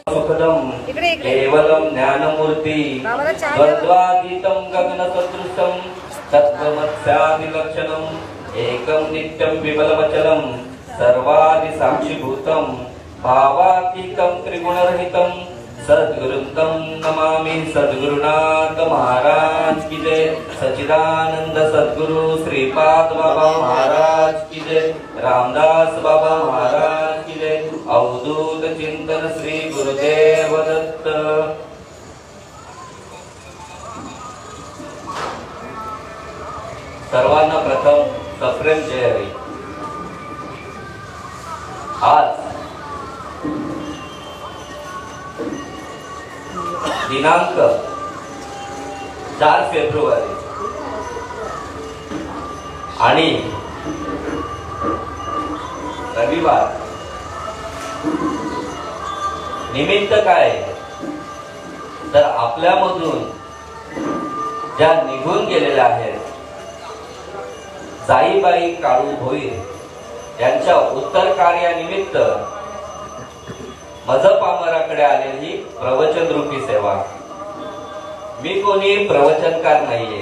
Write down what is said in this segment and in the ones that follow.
सुखदम केवलम ज्ञानमूर्ति द्वन्द्वातीतं गगनसदृशं तत्त्वमस्यादिलक्षणम् एकं नित्यं विमलमचलं सर्वादिसाक्षिभूतं भावातीतं त्रिगुणरहितं सद्गुरुं नमामि। सद्गुरुनाथ महाराज की जय। सच्चिदानंद सद्गुरु श्रीपाद बाबा महाराज की जय। रामदास बाबा महाराज की जय। अवधूत चिंतन श्री गुरुदेव दत्त। सर्वांना प्रथम सप्रेम जय हरी। आज दिनांक 4 फेब्रुवारी आणि रविवार। निमित्त काय तर आपल्यामधून ज्या निघून गेलेल्या आहेत जाईबाई काळू भोईर यांच्या उत्तर कार्यानिमित्त मजपामराकडे आलेली प्रवचन रूपी सेवा। मी कोणी प्रवचनकार नाहीये,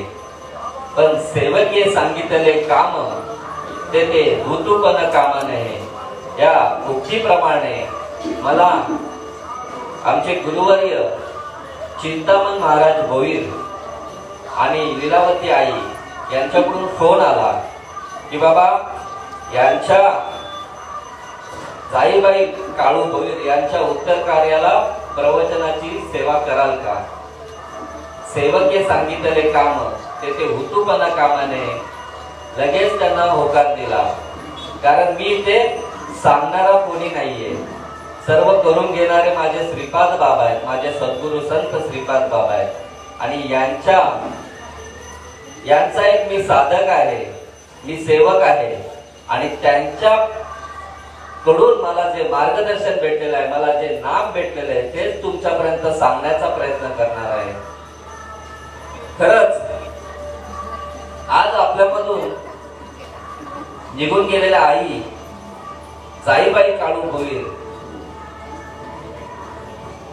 पण सेवकीय सांगितलेले काम ते भूतूपन काम नाही। या उक्तीप्रमाणे मला आमचे गुरुवर्य चिंतामण महाराज भोईर आणि लीलावती आई यांच्याकडून फोन आला की बाबा यांच्या जाईबाई काळू भोईर यांच्या उत्तर कार्याला प्रवचनाची सेवा कराल का। सेवकीय सांगितलेले काम ते हुतूपणा कामाने लगेच त्यांना होकार दिला, कारण मी ते सांगणारा कोणी नाहीये। सर्व करून घेणारे माझे श्रीपाद बाबा आहेत, माझे सद्गुरु संत श्रीपाद बाबा आहेत आणि यांचा एक मी साधक आहे, मी सेवक आहे आणि त्यांच्या कडून मला जे मार्गदर्शन भेटलेलं आहे, मला जे नाम भेटलेलं आहे तेच तुमच्यापर्यंत सांगण्याचा प्रयत्न करणार आहे। खरंच आज आपल्यामधून निघून गेलेल्या आई जाईबाई काळू भोईर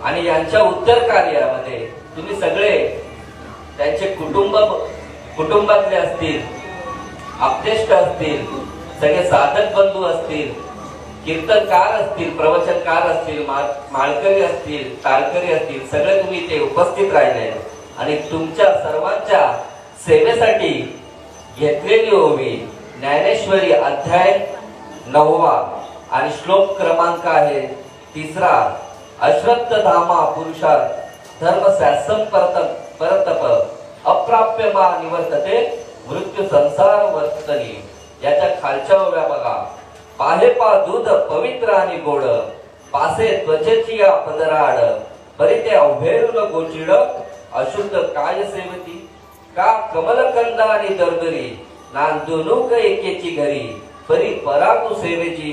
आणि यांच्या उत्तर कार्यामध्ये तुम्ही सगळे त्यांचे कुटुंबातले असतील, आपतेष्ट असतील, सगळे साधक बंधू असतील, कीर्तनकार असतील, प्रवचनकार असतील, माळकरी असतील, ताळकरी असतील, सगळे तुम्ही इथे उपस्थित राहिले आणि तुमच्या सर्वांच्या सेवेसाठी घेतलेली ओवी ज्ञानेश्वरी अध्याय 9 आणि श्लोक क्रमांक आहे 3। अश्रद्ध धामा पुरुषार्थ धर्म शासन परतप अप्राप्य मा निवर्तते मृत्यू संसार वर्तनी। याच्या खालच्या ओव्या बघा। पाहे पा दूध पवित्र आणि गोड पासे त्वचेची या पदराड परिते अवभेरुल गोचिड अशुद्ध काय सेवती का कमलकंदा आणि दरदरी नांदुनुक एकेची घरी परी परातु सेवेची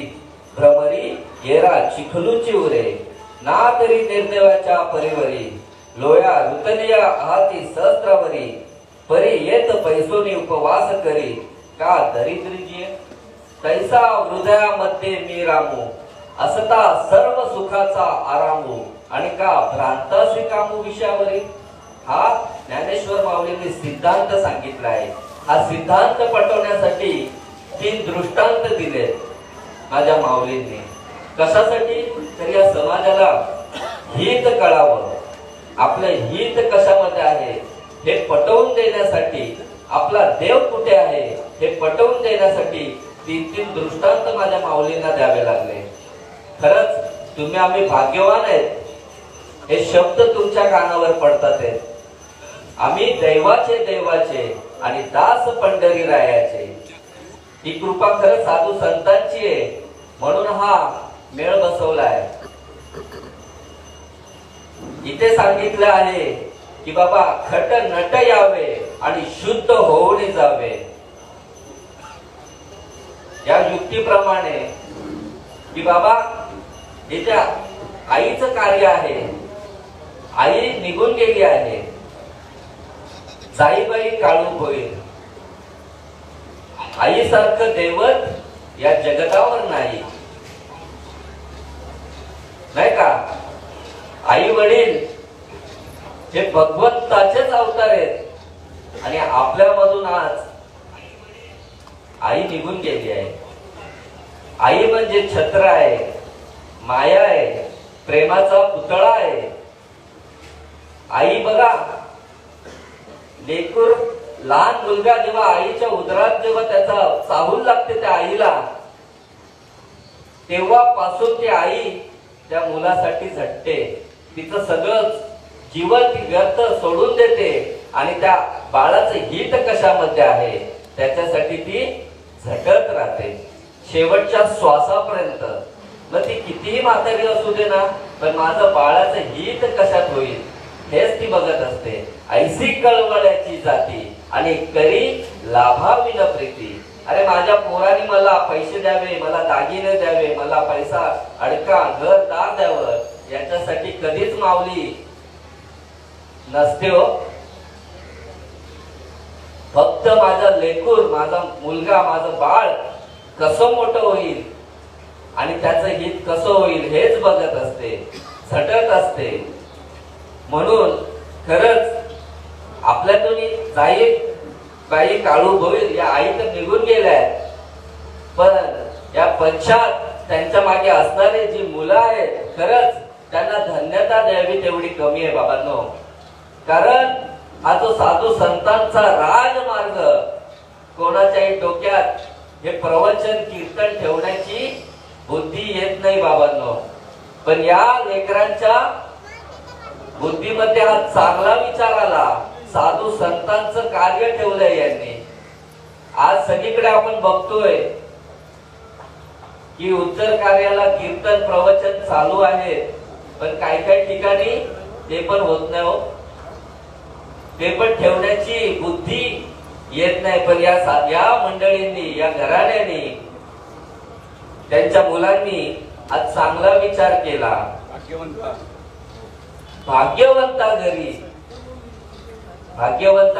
भ्रमरी येरा चिखलूची उरे ना तरी निर्देवाच्या परिवरी लोया ऋतनिया हाती सहस्रावरी परी येत पैसोनी उपवास करी का दरिद्रीजी तैसा हृदयामध्ये मी रामू असता सर्व सुखाचा आरामू आणि का भ्रांतासी कामू विषयावरी। हा ज्ञानेश्वर माऊलींनी सिद्धांत सांगितला आहे। हा सिद्धांत पटवण्यासाठी 3 दृष्टांत दिले माझ्या माऊलींनी। कशासाठी तर या समाजाला हित कळावं, आपलं हित कशामध्ये आहे हे पटवून देण्यासाठी, आपला देव कुठे आहे हे पटवून देण्यासाठी 3 दृष्टांत माझ्या माऊलींना द्यावे लागले। खरंच तुम्ही आम्ही भाग्यवान आहेत, हे शब्द तुमच्या कानावर पडतात आहेत। आम्ही देवाचे आणि दास पंढरी रायाचे। ही कृपा खरंच साधू संतांची आहे, म्हणून हा मेळ बसवलाय। इथे सांगितलं आहे की बाबा खट नट यावे आणि शुद्ध होऊन जावे। या युक्तीप्रमाणे की बाबा इथे आईचं कार्य आहे, आई निघून गेली आहे, जाईबाई काळू भोईर। आईसारखं दैवत या जगतावर नाही, नाही का। वडील हे भगवंताचेच अवतार आहेत आणि आपल्यामधून आज आई निघून गेली आहे. आई म्हणजे छत्र आहे, माया आहे, प्रेमाचा पुतळा आहे. आई बघा, लेकूर लहान मुलगा जेव्हा आईच्या उदरात जेव्हा त्याचा चाहूल लागते त्या आईला, तेव्हापासून ती आई त्या मुलासाठी झटते. तिचं सगळं जीवन ती व्यर्थ सोडून देते आणि त्या बाळाचं हित कशामध्ये आहे त्याच्यासाठी ती झटत राहते शेवटच्या श्वासापर्यंत. मग ती कितीही म्हातारी असू दे ना, पण माझं बाळाचं हित कशात होईल हेच ती बघत असते. ऐसी कळवळ्याची जाती आणि करी लाभाविन प्रीती. अरे माझ्या पोराने मला पैसे द्यावे, मला दागिने द्यावे, मला पैसा अडका घर दार द्यावं, याच्यासाठी कधीच माऊली नसते हो. फक्त माझा लेकूर, माझा मुलगा, माझं बाळ कसं मोठं होईल आणि त्याचं हित कसं होईल हेच बघत असते, झटत असते. म्हणून खरंच आपल्यातून जाई बाई काळू भोईर या आई तर निघून गेल्या, पण या पश्चात त्यांच्या मागे असणारे जी मुलं आहेत खरंच त्यांना धन्यता द्यावी तेवढी कमी आहे बाबांनो. कारण हा जो साधू संतांचा राजमार्ग, कोणाच्याही डोक्यात हे प्रवचन कीर्तन ठेवण्याची बुद्धी येत नाही बाबांनो. पण या लेकरांच्या बुद्धीमध्ये हा चांगला विचार आला. साधू संतांचं कार्य ठेवलंय यांनी. आज सगळीकडे आपण बघतोय की उच्चार कार्याला कीर्तन प्रवचन चालू आहे, पण काही काही ठिकाणी ते पण होत नाही हो. ते पण ठेवण्याची बुद्धी येत नाही. पण या मंडळींनी, या घराण्यानी, त्यांच्या मुलांनी आज चांगला विचार केला. भाग्यवंता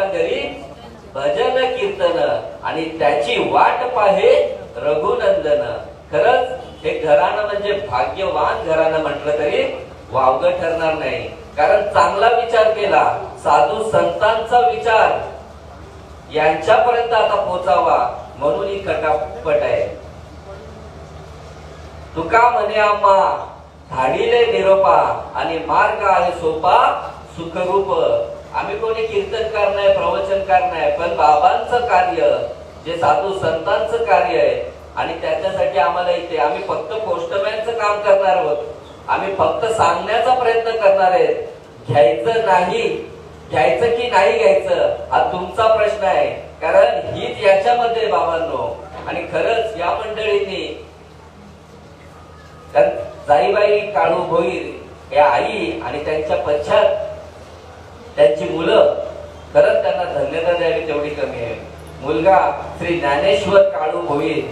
घरी भजन कीर्तन आणि त्याची वाट पाहे रघुनंदन. खरंच हे घराणं म्हणजे भाग्यवान घराणं म्हटलं तरी वावगं ठरणार नाही. कारण चांगला विचार केला, साधू संतांचा विचार यांच्यापर्यंत आता पोचावा म्हणून ही कटापट आहे. तुका म्हणे आम्हा धाडीले निरोपा आणि मार्ग आहे सोपा सुखरूप. आम्ही कोणी कीर्तनकार नाही, प्रवचनकार नाही, पण बाबांचं कार्य जे साधू संतांचं कार्य आहे आणि त्याच्यासाठी आम्हाला इथे आम्ही फक्त पोस्टमॅनचं काम करणार आहोत. आम्ही फक्त सांगण्याचा प्रयत्न करणार आहेत. घ्यायचं नाही, घ्यायचं की नाही घ्यायचं हा तुमचा प्रश्न आहे. कारण हीच याच्यामध्ये बाबांनो. आणि खरंच या मंडळींनी जाईबाई काळू भोईर या आई आणि त्यांच्या पश्चात त्यांची मुलं, खरंच त्यांना धन्यता द्यावी तेवढी कमी आहे. मुलगा श्री ज्ञानेश्वर काळू भोईर,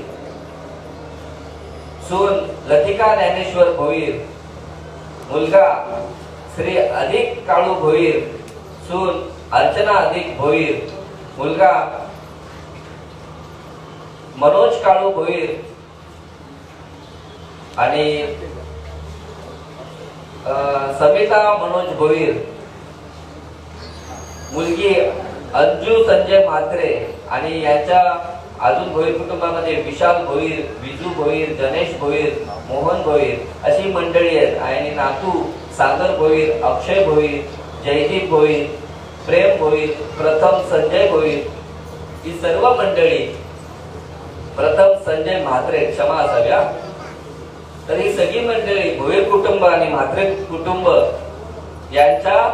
सून लतिका ज्ञानेश्वर भोईर, मुलगा श्री अधिक काळू भोईर, सून अर्चना अधिक भोईर, मुलगा मनोज काळू भोईर आणि समिता मनोज भोईर, मुलगी अंजू संजय म्हात्रे आणि यांच्या अजून भोईर कुटुंबामध्ये विशाल भोईर, विजू भोईर, गणेश भोईर, मोहन भोईर अशी मंडळी आहेत. आणि नातू सागर भोईर, अक्षय भोईर, जयदीप भोईर, प्रेम भोईर, प्रथम संजय भोईर, ही सर्व मंडळी. प्रथम संजय म्हात्रे, क्षमा असाव्या. तर ही सगळी मंडळी भोईर कुटुंब आणि म्हात्रे कुटुंब यांच्या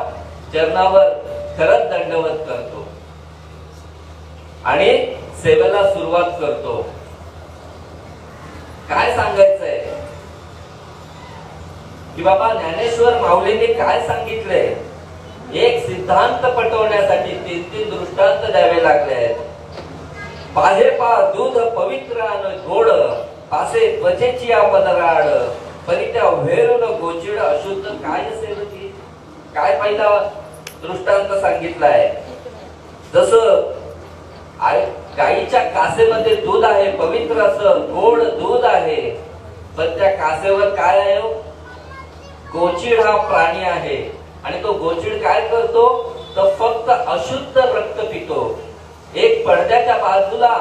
चरणावर खरंच दंडवत करतो आणि सेवेला सुरुवात करतो. काय सांगायचंय की बाबा ज्ञानेश्वर माऊलींनी काय सांगितलंय. एक सिद्धांत पटवण्यासाठी 3-3 दृष्टांत द्यावे लागले आहेत. बाहेर पा दूध पवित्र आणि गोड, पासे त्वचेची आपण राड, परी त्या व्हेरून गोचिड अशुद्ध काय असेल ती. काय पहिला दृष्टांत सांगितलाय. जसं गाईच्या कासेमध्ये दूध आहे, पवित्र असं गोड दूध आहे, पण त्या कासेवर काय आहे, गोचिड हा प्राणी आहे आणि तो गोचिड काय करतो तर फक्त अशुद्ध रक्त पितो. एक पडद्याच्या बाजूला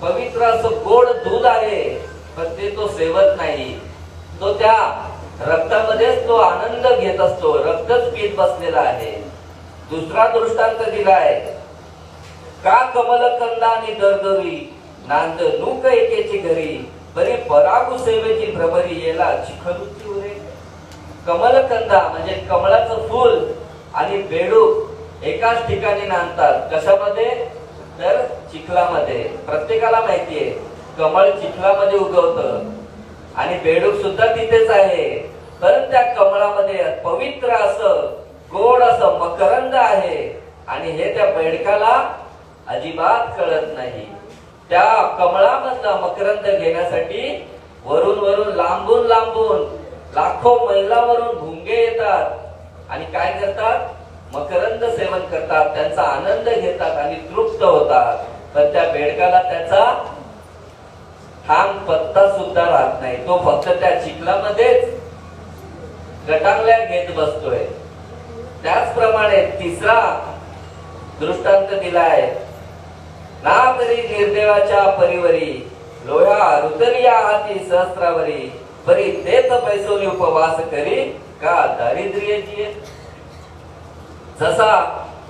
पवित्र असं गोड दूध आहे पण ते तो सेवत नाही. तो त्या रक्तामध्येच तो आनंद घेत असतो, रक्तच पीत बसलेला आहे. दुसरा दृष्टांत दिलाय, का कमलकंदानी दरदरी नांद नूक एकेची घरी बरी परागु सेवेची भ्रमरी येला चिखलुची उरे. कमलकंदा म्हणजे कमळाचं फूल आणि बेडूक एकाच ठिकाणी नांदतात. कशामध्ये तर चिखलामध्ये. प्रत्येकाला माहितीये कमळ चिखलामध्ये उगवतं आणि बेडूक सुद्धा तिथेच आहे. पण त्या कमळामध्ये पवित्र असं गोड असं मकरंद आहे आणि हे त्या बेडकाला अजिबात कळत नाही. त्या कमळामधला मकरंद घेण्यासाठी वरून वरून लांबून लांबून लाखो मैलावरून भुंगे येतात आणि काय करतात मकरंद सेवन करतात, त्यांचा आनंद घेतात आणि तृप्त होतात. पण त्या बेडकाला त्याचा ठाम पत्ता सुद्धा राहत नाही. तो फक्त त्या चिखलामध्येच गटांगल्या घेत बसतोय. त्याचप्रमाणे तिसरा दृष्टांत दिलाय, ना तरी निर्देवाच्या परिवरी लोह्या रुतरिया हाती सहस्रावरी बरी तेच पैसोनी उपवास करी का दारिद्र्याची. जसा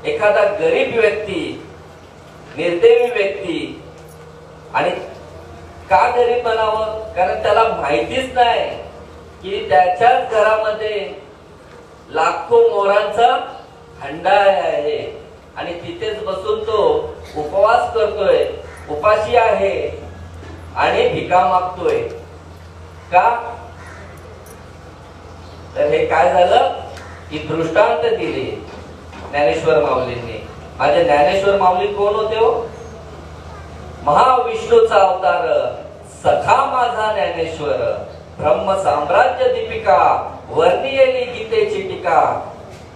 एखादा गरीब व्यक्ती निर्देवी व्यक्ती, आणि का गरीब म्हणावं कारण त्याला माहितीच नाही की त्याच्याच घरामध्ये लाखो मोरांचा हंडा आहे आणि तिथेच बसून तो उपवास करतोय, उपाशी आहे आणि भिका मागतोय. का तर हे काय झालं की दृष्टांत दिले ज्ञानेश्वर माऊलींनी. माझे ज्ञानेश्वर माऊली कोण होते हो? महाविष्णूचा अवतार, सखा माझा ज्ञानेश्वर, ब्रह्म साम्राज्य दीपिका वर्णियेली गीतेची टीका,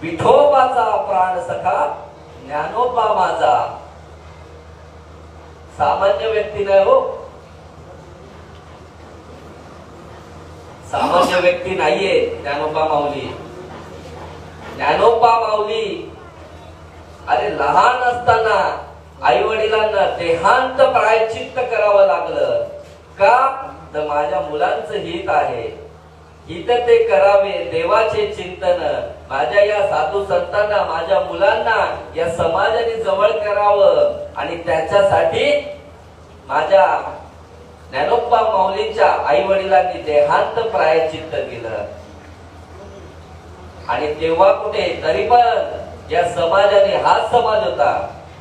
विठोबाचा प्राण सखा ज्ञानोबा माझा. सामान्य व्यक्ती नाही हो, सामान्य व्यक्ती नाहीये ज्ञानोबा माऊली. ज्ञानोबा माऊली अरे लहान असताना आई वडिलांना देहांत प्रायश्चित्त करावं लागलं. का तर माझ्या मुलांचं हित आहे, हित ते करावे देवाचे चिंतन. माझ्या या साधू संतांना माझ्या मुलांना या समाजाने जवळ करावं आणि त्याच्यासाठी माझ्या ज्ञानोबा माऊलींच्या आई वडिलांनी देहांत प्रायश्चित्त केलं. आणि तेव्हा कुठे तरी पण या समाजाने हाच समाज होता,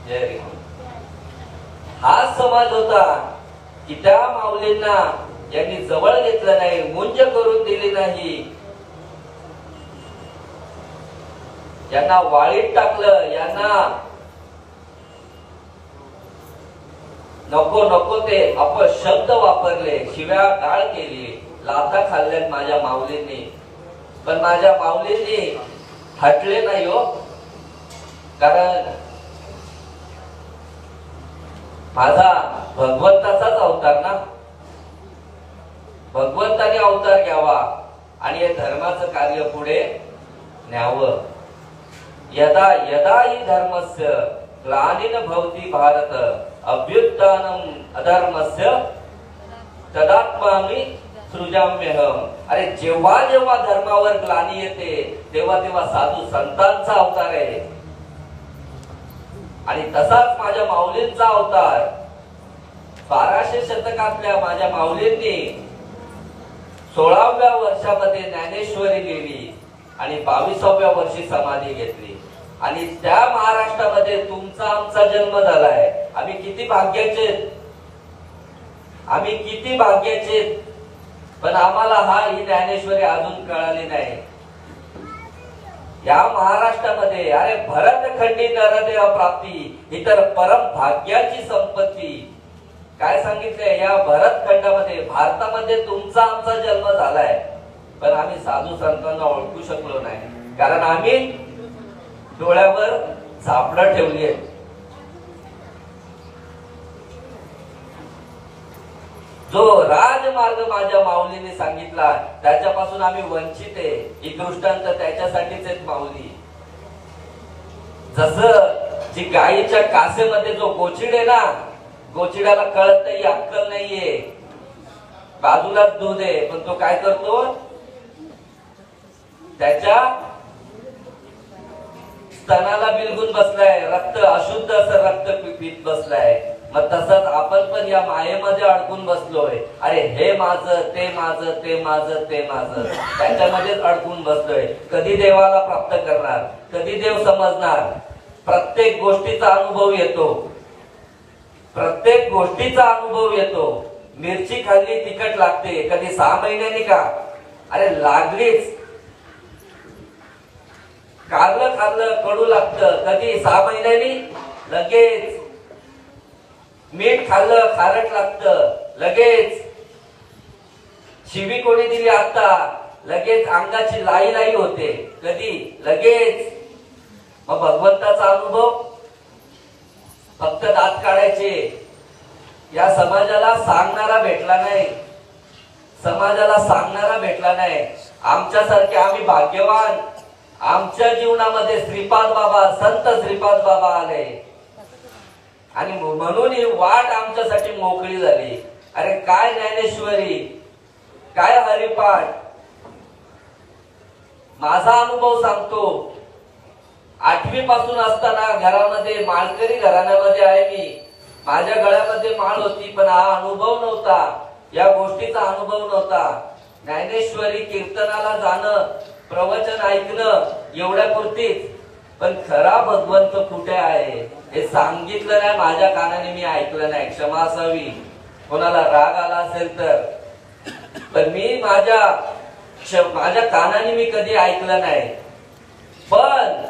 जय हाच समाज होता की त्या माऊलींना यांनी जवळ घेतलं नाही, मुंज करून दिली नाही, यांना वाळीत टाकलं, यांना नको नको ते अपशब्द वापरले, शिव्या गाळ केली, लाथा खाल्ल्यात माझ्या माऊलींनी. पण माझ्या माऊलींनी हटले नाही हो, कारण माझा भगवंताचाच अवतार ना. भगवंताने अवतार घ्यावा आणि हे धर्माचं कार्य पुढे न्यावं. यदा यदा हि धर्मस्य ग्लानिन भवति भारत अभ्युत्थानम अधर्मस्य तदात्मानि सृजाम्यहम. अरे जेव्हा जेव्हा धर्मावर ग्लानी येते तेव्हा तेव्हा साधू संतांचा अवतार आहे. आणि तसाच माझ्या माऊलींचा अवतार 1200 शतकातल्या माझ्या माऊलींनी 16व्या वर्षामध्ये ज्ञानेश्वरी लिहिली आणि 22व्या वर्षी समाधी घेतली. आणि त्या महाराष्ट्रामध्ये तुमचा आमचा जन्म झालाय. आम्ही किती भाग्याचे, आम्ही किती भाग्याचे. पण आम्हाला ही ज्ञानेश्वरी अजून कळाली नाही. या महाराष्ट्रामध्ये अरे भरतखंडी नरदेह प्राप्ती ही तर परम भाग्याची संपत्ती. काय सांगितलंय या भरतखंडामध्ये, भारतामध्ये तुमचा आमचा जन्म झालाय. पण आम्ही साधू संतांना ओळखू शकलो नाही, कारण आम्ही डोळ्यावर झापडं ठेवली आहे. जो राजमार्ग माझ्या माऊलीने सांगितला त्याच्यापासून आम्ही वंचित आहे. ही दृष्टांत त्याच्यासाठीच आहेत माऊली. जसं जी गायीच्या कासेमध्ये जो गोचिड आहे ना, गोचिड्याला कळत नाही, अक्कल नाहीये, बाजूलाच दूध आहे, पण तो काय करतो, त्याच्या स्तनाला बिलगून बसलाय, रक्त अशुद्ध असं रक्त पीत बसलाय. मग तसंच आपण पण या मायेमध्ये अडकून बसलोय. अरे हे माझं, ते माझं, ते माझं, ते माझं, त्याच्यामध्येच अडकून बसलोय. कधी देवाला प्राप्त करणार, कधी देव समजणार. प्रत्येक गोष्टीचा अनुभव येतो, प्रत्येक गोष्टीचा अनुभव येतो. मिरची खाल्ली तिखट लागते, कधी 6 महिन्यांनी का, अरे लागलीच. कारलं खाल्लं कडू लागतं, कधी 6 महिन्यांनी, लगेच. मीठ खाल्लं खारट लागतं, लगेच. शिवी कोणी दिली आता, लगेच अंगाची लाई लाई होते, कधी, लगेच. मग भगवंताचा अनुभव फक्त दात काढायचे. या समाजाला सांगणारा भेटला नाही, समाजाला सांगणारा भेटला नाही. आमच्यासारखे आम्ही भाग्यवान. आमच्या जीवनामध्ये श्रीपाद बाबा, संत श्रीपाद बाबा आले आणि म्हणून ही वाट आमच्यासाठी मोकळी झाली. अरे काय ज्ञानेश्वरी, काय हरिपाठ. माझा अनुभव सांगतो. 8वी पासून असताना घरामध्ये, माळकरी घराण्यामध्ये आहे मी. माझ्या गळ्यामध्ये माळ होती, पण हा अनुभव नव्हता, या गोष्टीचा अनुभव नव्हता. ज्ञानेश्वरी कीर्तनाला जाणं, प्रवचन ऐकणं एवढ्या पुरतीच. पण खरा भगवंत कुठे आहे हे सांगितलं नाही, माझ्या कानाने मी ऐकलं नाही. क्षमा असावी, कोणाला राग आला असेल तर. पण मी माझ्या कानाने मी कधी ऐकलं नाही. पण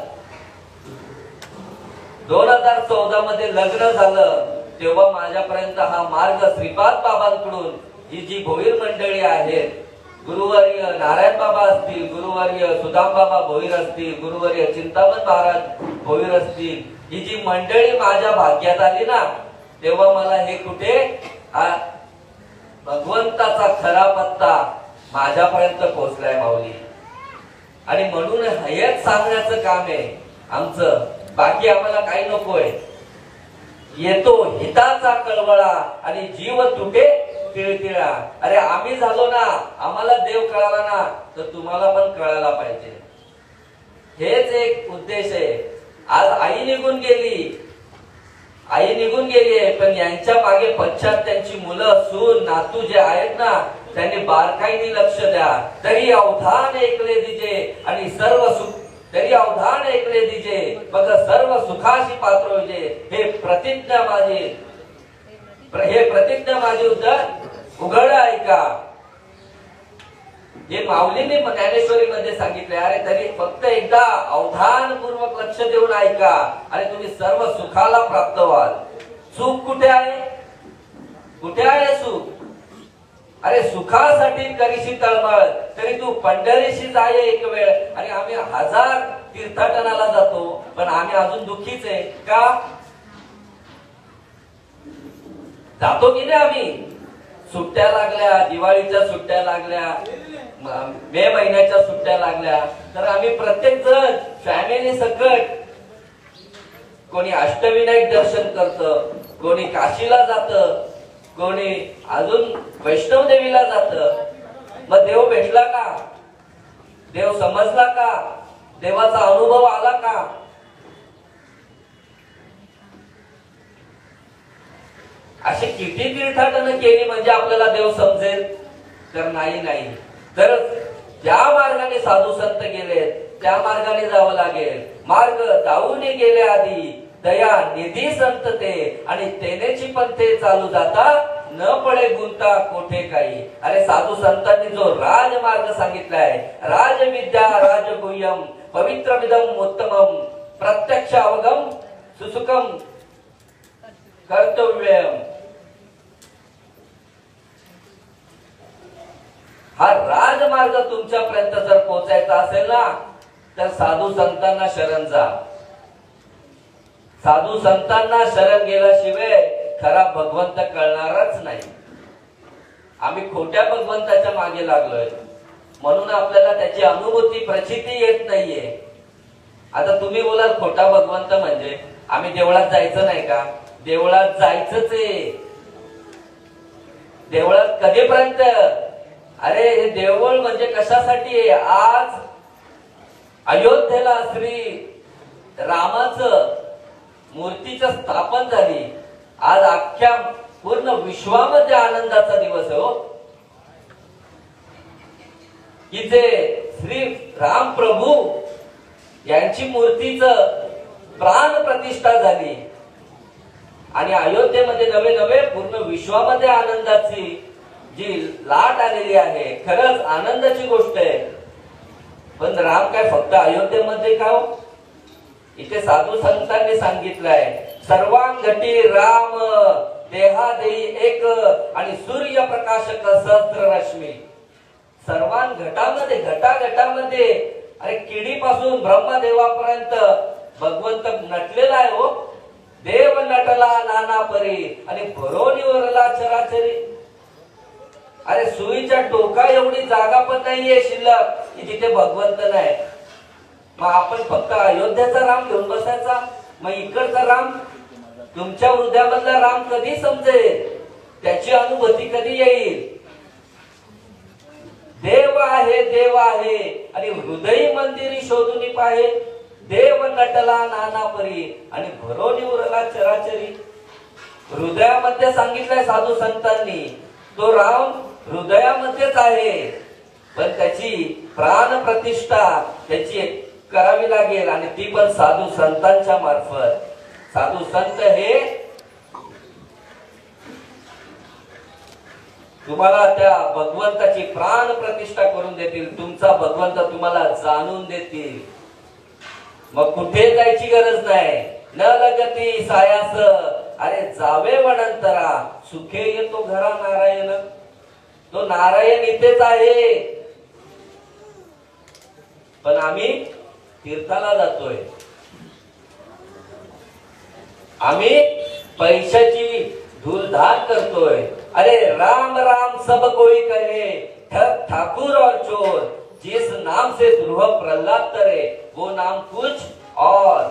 2014 मध्ये लग्न झालं तेव्हा माझ्यापर्यंत हा मार्ग श्रीपाद बाबांकडून, ही जी भोईर मंडळी आहेत, गुरुवर्य नारायण बाबा असतील, गुरुवर्य सुदाम बाबा भोईर असतील, गुरुवर्य चिंतामण महाराज भोईर असतील, ही जी मंडळी माझ्या भाग्यात आली ना, तेव्हा मला हे कुठे भगवंताचा खरा पत्ता माझ्यापर्यंत पोहोचलाय माऊली. आणि म्हणून हेच सांगण्याचं काम आहे आमचं. बाकी आम्हाला काही नकोय. येतो हिताचा कळवळा आणि जीव तुटे तिळतिळा. अरे आम्ही झालो ना, आम्हाला देव कळाला ना, तर तुम्हाला पण कळायला पाहिजे. हेच एक उद्देश आहे. आज आई निघून गेली, आई निघून गेली आहे, पण यांच्या मागे पश्चात त्यांची मुलं, सून, नातू जे आहेत ना, त्यांनी बारकाईने लक्ष द्या. तरी अवधान ऐकले दिजे आणि सर्व सुख, तरी अवधान ऐकले दिजे मग सर्व सुखाशी पात्र होजे. हे प्रतिज्ञा माझी उघड ऐका. हे माऊलीने ज्ञानेश्वरी मध्ये सांगितले. अरे तरी फक्त एकदा अवधानपूर्वक लक्ष देऊन ऐका आणि तुम्ही सर्व सुखाला प्राप्त व्हाल. सुख कुठे आहे, कुठे आहे सुख? अरे सुखासाठी करीशी तळमळ, तरी तू पंढरीशी जाय एक वेळ. आणि आम्ही 1000 तीर्थाटनाला जातो, पण आम्ही अजून दुःखीच आहे का? जातो की नाही आम्ही? सुट्ट्या लागल्या, दिवाळीच्या सुट्ट्या लागल्या, मे महिन्याच्या सुट्ट्या लागल्या, तर आम्ही प्रत्येक जण फॅमिली सकट, कोणी अष्टविनायक दर्शन करतं, कोणी काशीला जातं, कोणी अजून वैष्णव देवीला जातं. मग देव भेटला का? देव समजला का? देवाचा अनुभव आला का? अशी किती तीर्थाटन केली म्हणजे आपल्याला देव समजेल? तर नाही. तर ज्या मार्गाने साधू संत गेले त्या मार्गाने जावं लागेल. मार्ग जाऊन गेले आधी दया निधी संत ते, आणि तेनेची पण ते चालू जाता न पडे गुंता कोठे काही. अरे साधू संतांनी जो राजमार्ग सांगितलाय, राजविद्या राजगुह्यम पवित्रमिदम उत्तमम प्रत्यक्ष अवगम सुसुखम कर्तव्यम. हा राजमार्ग तुमच्यापर्यंत जर पोहोचायचा असेल ना, तर साधू संतांना शरण जा. साधू संतांना शरण गेल्याशिवाय खरा भगवंत कळणारच नाही. आम्ही खोट्या भगवंताच्या मागे लागलोय, म्हणून आपल्याला त्याची अनुभूती प्रचिती येत नाहीये. आता तुम्ही बोलाल खोटा भगवंत म्हणजे आम्ही देवळात जायचं नाही का? देवळात जायचंच आहे. देवळात कधीपर्यंत? अरे हे देवळ म्हणजे कशासाठी आहे? आज अयोध्येला श्री रामाचं मूर्तीचं स्थापन झाली. आज अख्ख्या पूर्ण विश्वामध्ये आनंदाचा दिवस आहे हो, की जे श्री राम प्रभू यांची मूर्तीचं प्राण प्रतिष्ठा झाली आणि अयोध्येमध्ये नवे नवे पूर्ण विश्वामध्ये आनंदाची जी लाट आलेली आहे. खरंच आनंदाची गोष्ट आहे. पण राम काय फक्त अयोध्येमध्ये का हो? इथे साधू संतांनी सांगितलंय, सर्वांगठी राम देहा देई एक आणि सूर्य प्रकाशक सहस्त्र रश्मी. सर्वांग घटामध्ये घटाघटामध्ये अरे किडीपासून ब्रह्मदेवापर्यंत भगवंत नटलेला आहे हो. देव नटला नाना परी आणि भरोनीवरला चराचरी. अरे सुईच्या टोका एवढी जागा पण नाहीये शिल्लक की जिथे भगवंत नाही. मग आपण फक्त अयोध्याचा राम घेऊन बसायचा? मग इकडचा राम, तुमच्या हृदयामधला राम कधी समजेल? त्याची अनुभूती कधी येईल? देव आहे आणि हृदय मंदिरी शोधून पाहे. देव नटला नाना परी आणि भरोनी उरला चराचरी. हृदयामध्ये सांगितलंय साधू संतांनी, तो राम हृदयामध्येच आहे. पण त्याची प्राण प्रतिष्ठा त्याची करावी लागेल आणि ती पण साधू संतांच्या मार्फत. साधू संत हे तुम्हाला त्या भगवंताची प्राण प्रतिष्ठा करून देतील. तुमचा भगवंत तुम्हाला जाणून देतील. मग कुठे जायची गरज नाही. न लगती सायास अरे जावे वनंतरा, सुखे येतो घरा नारायण. तो नारायण इथेच आहे. पण आम्ही तीर्थाला जातोय. आम्ही पैशाची धूलधार करतोय. अरे राम राम सब कोई कहे, ठग ठाकुर और चोर. जिस नाम से ध्रुव प्रहलाद तरे वो नाम कुछ और.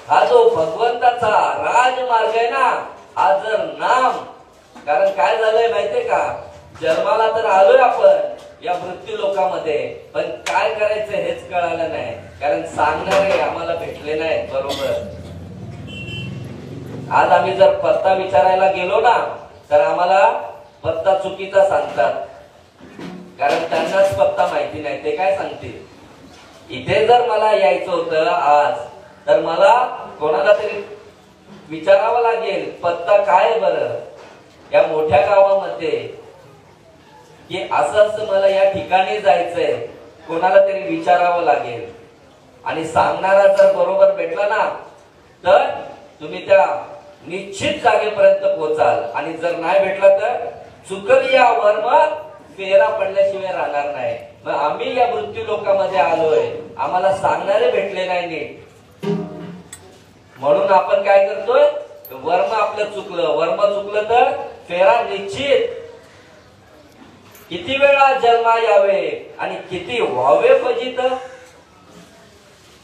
हा जो भगवंताचा राजमार्ग आहे ना, हा जर नाम, कारण काय झालंय माहितीये का, जन्माला तर आलोय आपण या मृत्यू लोकामध्ये, पण काय करायचं हेच कळालं नाही. कारण सांगणारे आम्हाला भेटले नाही बरोबर. आज आम्ही जर पत्ता विचारायला गेलो ना, तर आम्हाला पत्ता चुकीचा सांगतात. कारण त्यांनाच पत्ता माहिती नाही. ते काय सांगतील? इथे जर मला यायचं होतं आज, तर मला कोणाला तरी विचारावं लागेल, पत्ता काय बरं या मोठ्या गावामध्ये, की असं मला या ठिकाणी जायचंय. कोणाला तरी विचारावं लागेल. आणि सांगणारा जर बरोबर भेटला ना, तर तुम्ही त्या निश्चित जागेपर्यंत पोहोचाल. आणि जर नाही भेटला तर चुकल या वर्म फेरा पडल्याशिवाय राहणार नाही. मग आम्ही या मृत्यू लोकांमध्ये आलोय, आम्हाला सांगणारे भेटले नाही नीट, म्हणून आपण काय करतोय, वर्म आपलं चुकलं. वर्म चुकलं तर फेरा निश्चित. किती वेळा जन्मा यावे आणि किती व्हावे फजित.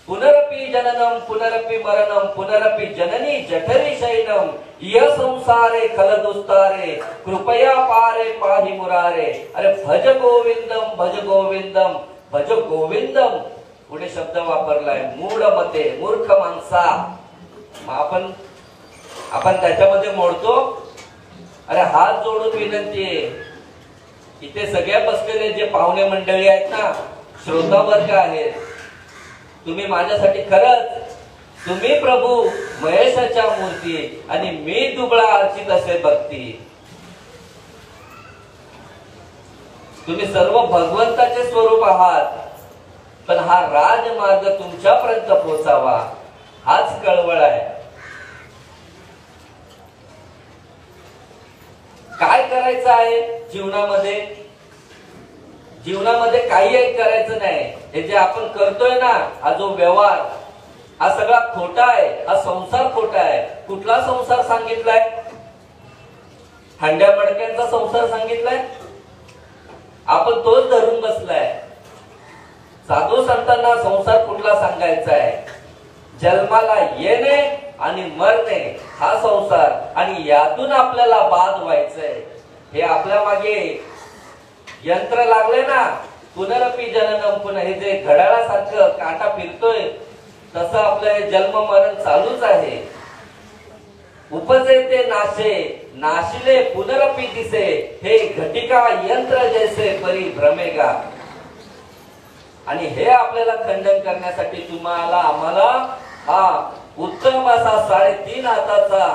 पुनरपि जननम पुनरपि मरणम पुनरपि जननी जठरी शयनम. य संसारे खलदुस्तारे कृपया पारे पाहि मुरारे. अरे भज गोविंदम भज गोविंदम भज गोविंदम. पुढे शब्द वापरलाय मूढ मते, मूर्ख माणसा. आपण त्याच्यामध्ये मोडतो. अरे हात जोडून विनंती आहे, इथे सगळ्या बसलेले जे पाहुणे मंडळी आहेत ना, श्रोता वर्ग आहेत, तुम्ही माझ्यासाठी खरंच, तुम्ही प्रभू महेशाच्या मूर्ती आणि मी दुबळा अर्चित असे भक्ती. तुम्ही सर्व भगवंताचे स्वरूप आहात. पण हा राजमार्ग तुमच्यापर्यंत पोहोचावा हाच कळवळ आहे. काय करायचं आहे जीवनामध्ये? जीवनामध्ये काही एक करायचं नाही. हे जे आपण करतोय ना, हा जो व्यवहार, हा सगळा खोटा आहे. हा संसार खोटा आहे. कुठला संसार सांगितलाय? हंड्या मडक्यांचा संसार सांगितलाय, आपण तोच धरून बसलाय. साधू संतांना संसार कुठला सांगायचा आहे? जन्माला येणे आणि मरणे हा संसार, आणि यातून आपल्याला बाद व्हायचंय. हे आपल्या मागे यंत्र लागले ना, पुनरपी जननम पुन्हा, हे जे घड्याळासारखं काटा फिरतोय तसं आपलं जन्म मरण चालूच आहे. उपजे ते नाशे, नाशिले पुनरपी दिसे, हे घटिका यंत्र जैसे परी भ्रमेगा. आणि हे आपल्याला खंडन करण्यासाठी तुम्हाला आम्हाला हा उत्तम असा 3.5 हाताचा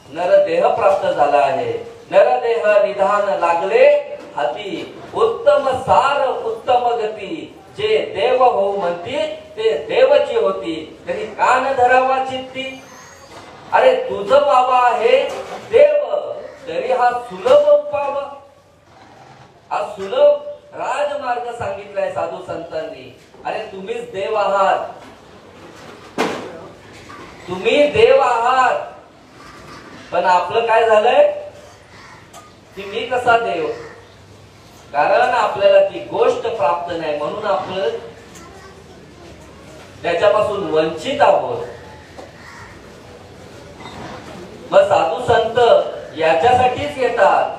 नरदेह प्राप्त झाला आहे. नरदेह निधान लागले हाती, उत्तम सार उत्तम गती, जे देव हो म्हणती ते देवची होती, तरी कान धरावा चित्ती. अरे तुझं बाबा आहे देव, तरी हा सुलभ उपाव, हा सुलभ राजमार्ग सांगितलाय साधू संतांनी. अरे तुम्हीच देव आहात, तुम्ही देव आहात. पण आपलं काय झालंय की मी कसा देव, कारण आपल्याला ती गोष्ट प्राप्त नाही, म्हणून आपलं त्याच्यापासून वंचित आहोत. मग साधू संत याच्यासाठीच येतात,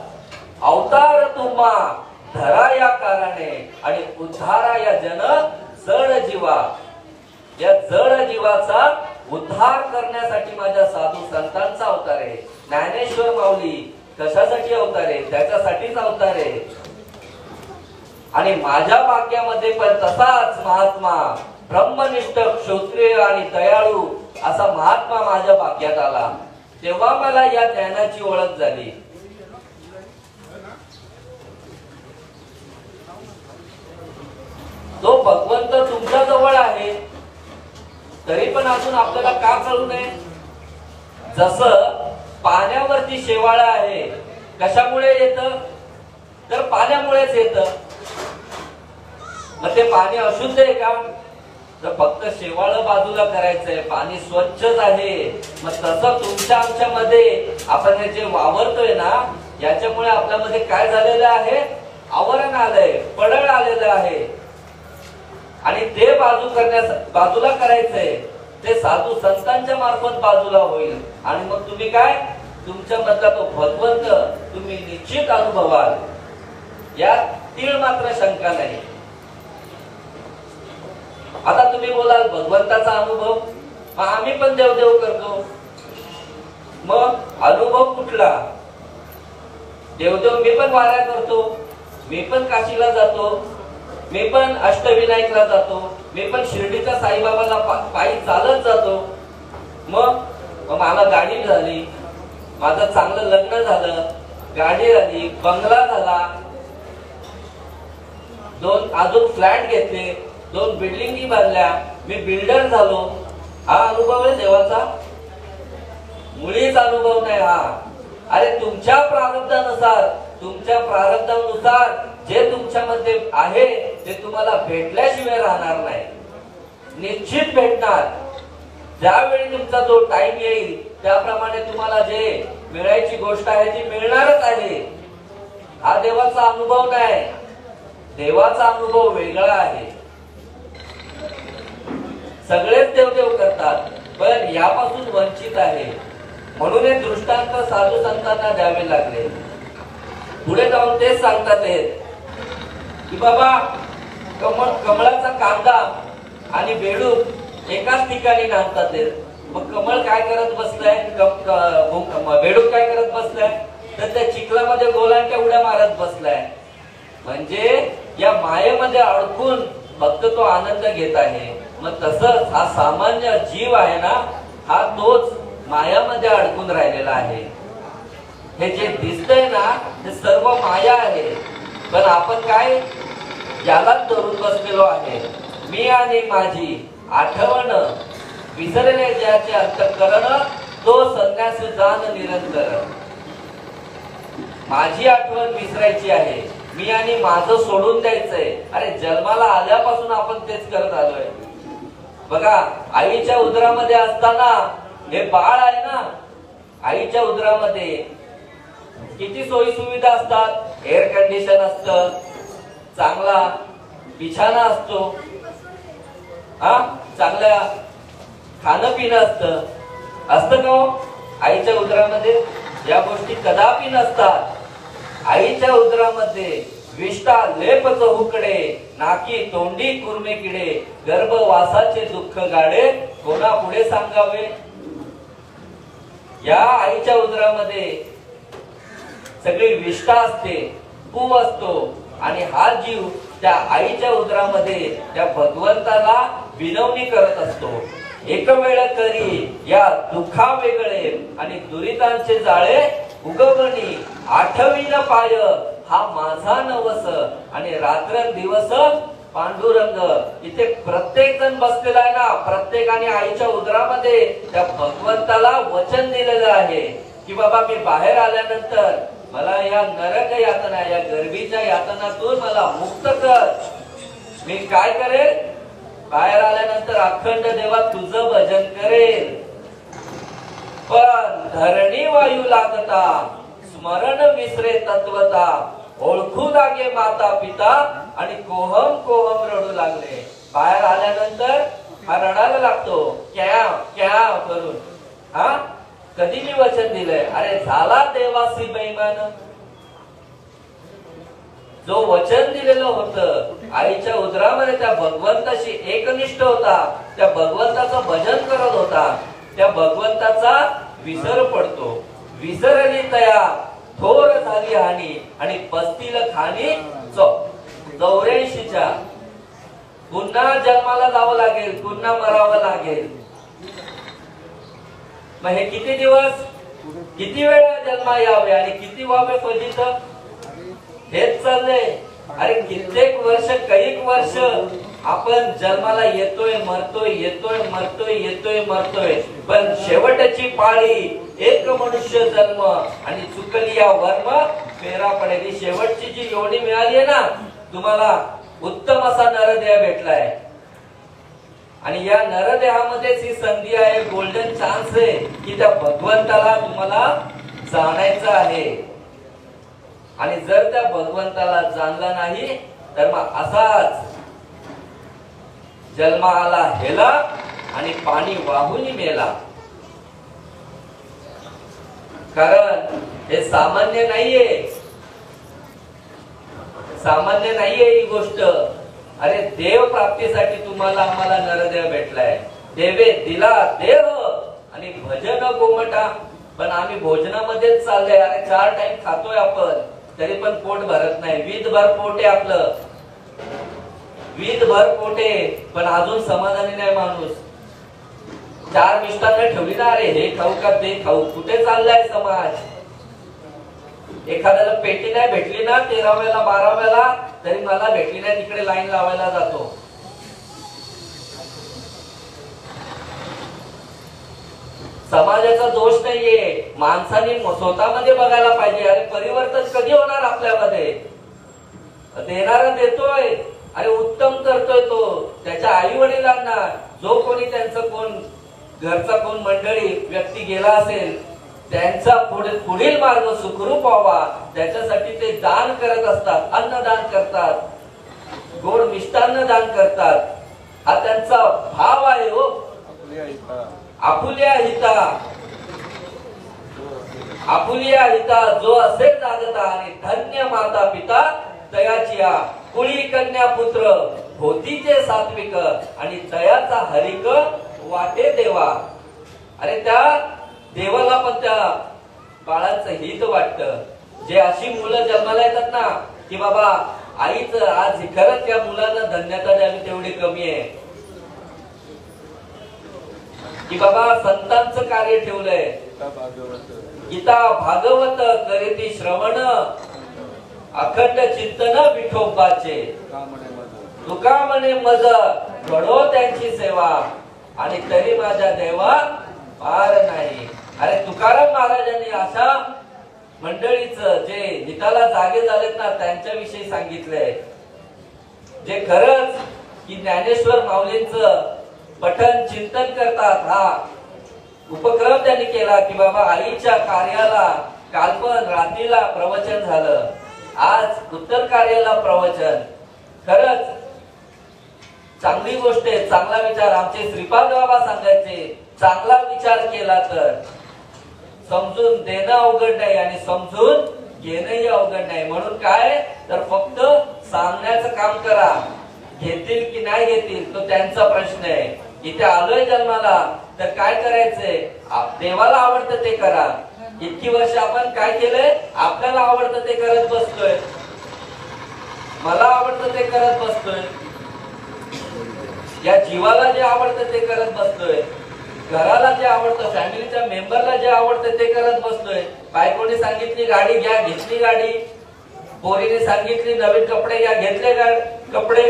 अवतार तुम्हा धरा या कारणे आणि उद्धारा या जन जड जीवा. या जड जीवाचा उद्धार करण्यासाठी माझ्या साधू संतांचा अवतार आहे. ज्ञानेश्वर माऊली कशासाठी अवतार आहे? त्याच्यासाठीच अवतार आहे. आणि माझ्या वाक्यामध्ये पण तसाच महात्मा, ब्रह्मनिष्ठ, क्षत्रिय आणि दयाळू असा महात्मा माझ्या वाक्यात आला. तेव्हा मला या ज्ञानाची ओळख झाली. तो भगवंत तुमच्या जवळ आहे, तरी पण अजून आपल्याला का कळू नये? जसं पाण्यावरती शेवाळ आहे, कशामुळे येतं? तर पाण्यामुळेच येतं. मग ते पाणी अशुद्ध आहे का? तर फक्त शेवाळ बाजूला करायचंय, पाणी स्वच्छच आहे. मग तसं तुमच्या आमच्या मध्ये आपण हे जे वावरतोय ना, याच्यामुळे आपल्यामध्ये काय झालेलं आहे? आवरण आलंय, पडळ आलेलं आहे. आणि ते बाजूला करायचंय, ते साधू संतांच्या मार्फत बाजूला होईल. आणि मग तुम्ही काय, तुमच्या मधला तो भगवंत तुम्ही निश्चित अनुभवाल, यात तीळ मात्र शंका नाही. आता तुम्ही बोलाल भगवंताचा अनुभव, मग आम्ही पण देवदेव करतो, मग अनुभव कुठला? देवदेव मी पण वाऱ्या करतो, मी पण काशीला जातो, मी पण अष्टविनायकला जातो, मी पण शिर्डीच्या साईबाबाला पायी चालत जातो. मग मला गाडी झाली, माझं चांगलं लग्न झालं, गाडी झाली, बंगला झाला, 2 अजून फ्लॅट घेतले, 2 बिल्डिंगी बांधल्या, मी बिल्डर झालो. हा अनुभव आहे देवाचा? मुळीच अनुभव नाही हा. अरे तुमच्या प्रारब्धानुसार, तुमच्या प्रारब्धानुसार जे तुमच्यामध्ये आहे ते तुम्हाला भेटल्याशिवाय राहणार नाही, निश्चित भेटणार. ज्यावेळी तुमचा जो टाइम येईल त्याप्रमाणे तुम्हाला जे मिळायची गोष्ट आहे ती मिळणारच आहे. हा देवाचा अनुभव नाही, देवाचा अनुभव वेगळा आहे. सगळेच देवदेव करतात, पण यापासून वंचित आहे. म्हणून हे दृष्टांत साधू संतांना द्यावे लागले. पुढे जाऊन तेच सांगतात की बाबा कमळाचा कांदा आणि बेडूक एकाच ठिकाणी नांदतात. मग कमळ काय करत बसलाय, बेडूक काय करत बसलाय? तर त्या चिखलामध्ये गोलांच्या उड्या मारत बसलाय. म्हणजे या मायेमध्ये अडकून फक्त तो आनंद घेत आहे. मग तसंच हा सामान्य जीव आहे ना, हा तोच मायामध्ये अडकून राहिलेला आहे. हे जे दिसतंय ना ते सर्व माया आहे, पण आपण काय यालाच धरून बसलेलो आहे. मी आणि माझी आठवण विसरले ज्याचे अंतःकरण, तो संन्यास जाण निरंतर. माझी आठवण विसरायची आहे, मी आणि माझं सोडून द्यायचंय. अरे जन्माला आल्यापासून आपण तेच करत आलोय. बघा, आईच्या उदरामध्ये असताना हे बाळ आहे ना, आईच्या उदरामध्ये किती सोयी सुविधा असतात, एअर कंडिशन असतं, चांगला बिछाना असतो, चांगल्या खाणं पिणं असतं का हो? आईच्या उदरामध्ये या गोष्टी कदापि नसतात। आईच्या उदरामध्ये विष्टा लेप चहूकडे, नाकी तोंडी कुर्मे किडे, गर्भवासाचे दुःख गाडे, कोणा पुढे सांगावे। या आईच्या उदरामध्ये सगळी विष्ठा असते, पू असतो, आणि हा जीव त्या आईच्या उदरामध्ये त्या भगवंताला विनवणी करत असतो। एक वेळ करी या दुःखा वेगळे, आणि दुरितांचे जाळे उगवणी, आठवीन पाय हा माझा नवस, आणि रात्रंदिवस पांडुरंग। इथे प्रत्येक जण बसलेला आहे ना, प्रत्येकाने आईच्या उदरामध्ये त्या भगवंताला वचन दिलेलं आहे की बाबा मी बाहेर आल्यानंतर मला या नरक यातना, या गर्भीच्या यातनातून मला मुक्त कर। मी काय करेल, बाहेर आल्यानंतर अखंड देवा तुझं भजन करेल, पण धरणी वायू लागता, स्मरण विसरे तत्वता, ओळखू लागे माता पिता, आणि कोहम कोहम रडू लागले। बाहेर आल्यानंतर हा रडायला लागतो, क्या क्या करून। कधी मी वचन दिलंय, अरे झाला देवासी बेईमान। जो वचन दिलेलं होतं आईच्या उदरामध्ये त्या भगवंताशी एकनिष्ठ होता, त्या भगवंताचं भजन करत होता, त्या भगवंताचा विसर पडतो। विसरली तया थोर झाली हानी, आणि पस्तील खाणी 84च्या पुन्हा जन्माला जावं लागेल, पुन्हा मरावं लागेल। मग हे किती दिवस, किती वेळा जन्मा यावे, आणि किती व्हावे फजित, हेच चाललंय। अरे कित्येक वर्ष, कैक वर्ष आपण जन्माला येतोय मरतोय, येतोय मरतोय, येतोय मरतोय, पण शेवटची पाळी एक मनुष्य जन्म, आणि चुकली या वर्म फेरा पडेल। शेवटची जी योनी मिळाली आहे ना तुम्हाला, उत्तम असा नरदेह भेटलाय, आणि या नरदेहामध्येच ही संधी आहे, गोल्डन चान्स आहे की त्या भगवंताला तुम्हाला जाणायचं आहे। आणि जर त्या भगवंताला जाणला नाही तर मग असाच जन्म आला हेला, आणि पाणी वाहून मेला। कारण हे सामान्य नाहीये, सामान्य नाहीये ही गोष्ट। अरे देव प्राप्तीसाठी तुम्हाला आम्हाला नरदेह भेटलाय, देवे दिला देह, आणि भजन गोमटा। पण आम्ही भोजनामध्येच चाललोय, अरे 4 टाइम खातोय आपण, तरी पण पोट भरत नाही। वीधभर पोट आहे आपलं, वीधभर पोट आहे, पण अजून समाधानी नाही माणूस। 4 मिष्टांना ठेवली ना, अरे हे खाऊ का ते खाऊ, कुठे चाललाय समाज। एखाद्याला पेटी नाही भेटली ना 13व्याला 12व्याला, तरी मला भेटली नाही, तिकडे लाईन लावायला जातो। समाजाचा दोष नाहीये, माणसाने स्वतःमध्ये बघायला पाहिजे। अरे परिवर्तन कधी होणार आपल्यामध्ये, देणारा देतोय, अरे उत्तम करतोय तो, त्याच्या आई वडिलांना, जो कोणी त्यांचं कोण घरचा कोण मंडळी व्यक्ती गेला असेल, त्यांचा पुढील मार्ग सुखरूप व्हावा, त्याच्यासाठी ते दान करत असतात, अन्नदान करतात, गोड मिष्टान्न दान करतात। हा त्यांचा भाव आहे हो। आपुल्या हिता, आपुल्या हिता जो असे जागता, आणि धन्य माता पिता तयाचिया, कुळी कन्या पुत्र होतीचे सात्विक, आणि तयाचा हरिक वाटे देवा। अरे त्या देवाला पण त्या बाळाचं हित वाटतं। जे अशी मुलं जन्माला येतात ना की बाबा आईच आज खरंच त्या मुलांना धन्यता द्यावी तेवढी कमी आहे, की बाबा संतांचं कार्य ठेवलंय। गीता भागवत करीती श्रवण, अखंड चिंतन विठोबाचे, तुका म्हणे मज घडो त्यांची सेवा, आणि तरी माझ्या देवा पार नाही। अरे तुकाराम महाराजांनी अशा मंडळीचं जे हिताला जागे झालेत ना त्यांच्याविषयी सांगितलंय, जे खरंच की ज्ञानेश्वर माऊलींचं पठण चिंतन करतात। हा उपक्रम त्यांनी केला की बाबा आईच्या कार्याला काल पण रात्रीला प्रवचन झालं, आज उत्तर कार्याला प्रवचन. खरंच चांगली गोष्ट आहे, चांगला विचार. आमचे श्रीपाद बाबा सांगायचे, चांगला विचार केला तर समजून देणं अवघड नाही आणि समजून घेणंही अवघड नाही. म्हणून काय तर फक्त सांगण्याचं काम करा. घेतील की नाही घेतील तो त्यांचा प्रश्न आहे. इथे आलोय जन्माला तर काय करायचंय, देवाला आवडतं ते करा. इतकी वर्ष आपण काय केलंय, आपल्याला आवडतं ते करत बसतोय, मला आवडतं ते करत बसतोय, या जीवाला जे आवडतं ते करत बसतोय, घराला जे आवडतं, फॅमिलीच्या मेंबरला जे आवडतं ते करत बसतोय. बायकोने सांगितली गाडी घ्या, घेतली गाडी. पोरीने सांगितली नवीन कपडे घ्या, घेतले कपडे.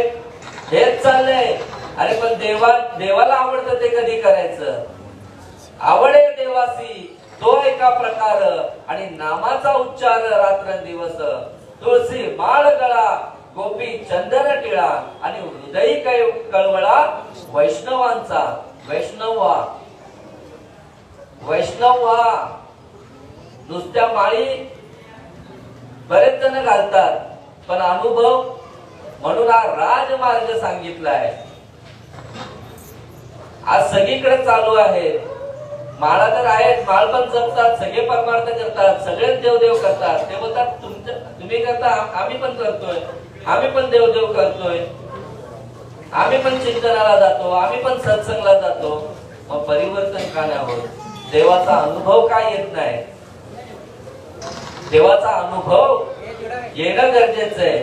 हेच चाललंय. अरे पण देवाला आवडतं ते कधी करायचं. आवडे देवासी तो एका प्रकार आणि नामाचा उच्चार रात्रंदिवस. तुळसी माळ गळा, गोपी चंदन टिळा आणि हृदयी कळवळा वैष्णवांचा. वैष्णव व्हा. नुसत्या माळी बरेच जण घालतात, पण अनुभव म्हणून हा राजमार्ग सांगितलाय. आज सगळीकडे चालू आहे. माळा तर आहेत, माळ पण जपतात, सगळे परमार्थ करतात, सगळेच देवदेव करतात. ते बोलतात तुम्ही करता, आम्ही पण करतोय, आम्ही पण देवदेव करतोय, आम्ही पण चिंतनाला जातो, आम्ही पण सत्संगला जातो. मग परिवर्तन का नाही होत? देवाचा अनुभव काय येत नाही? देवाचा अनुभव येणं गरजेचं आहे.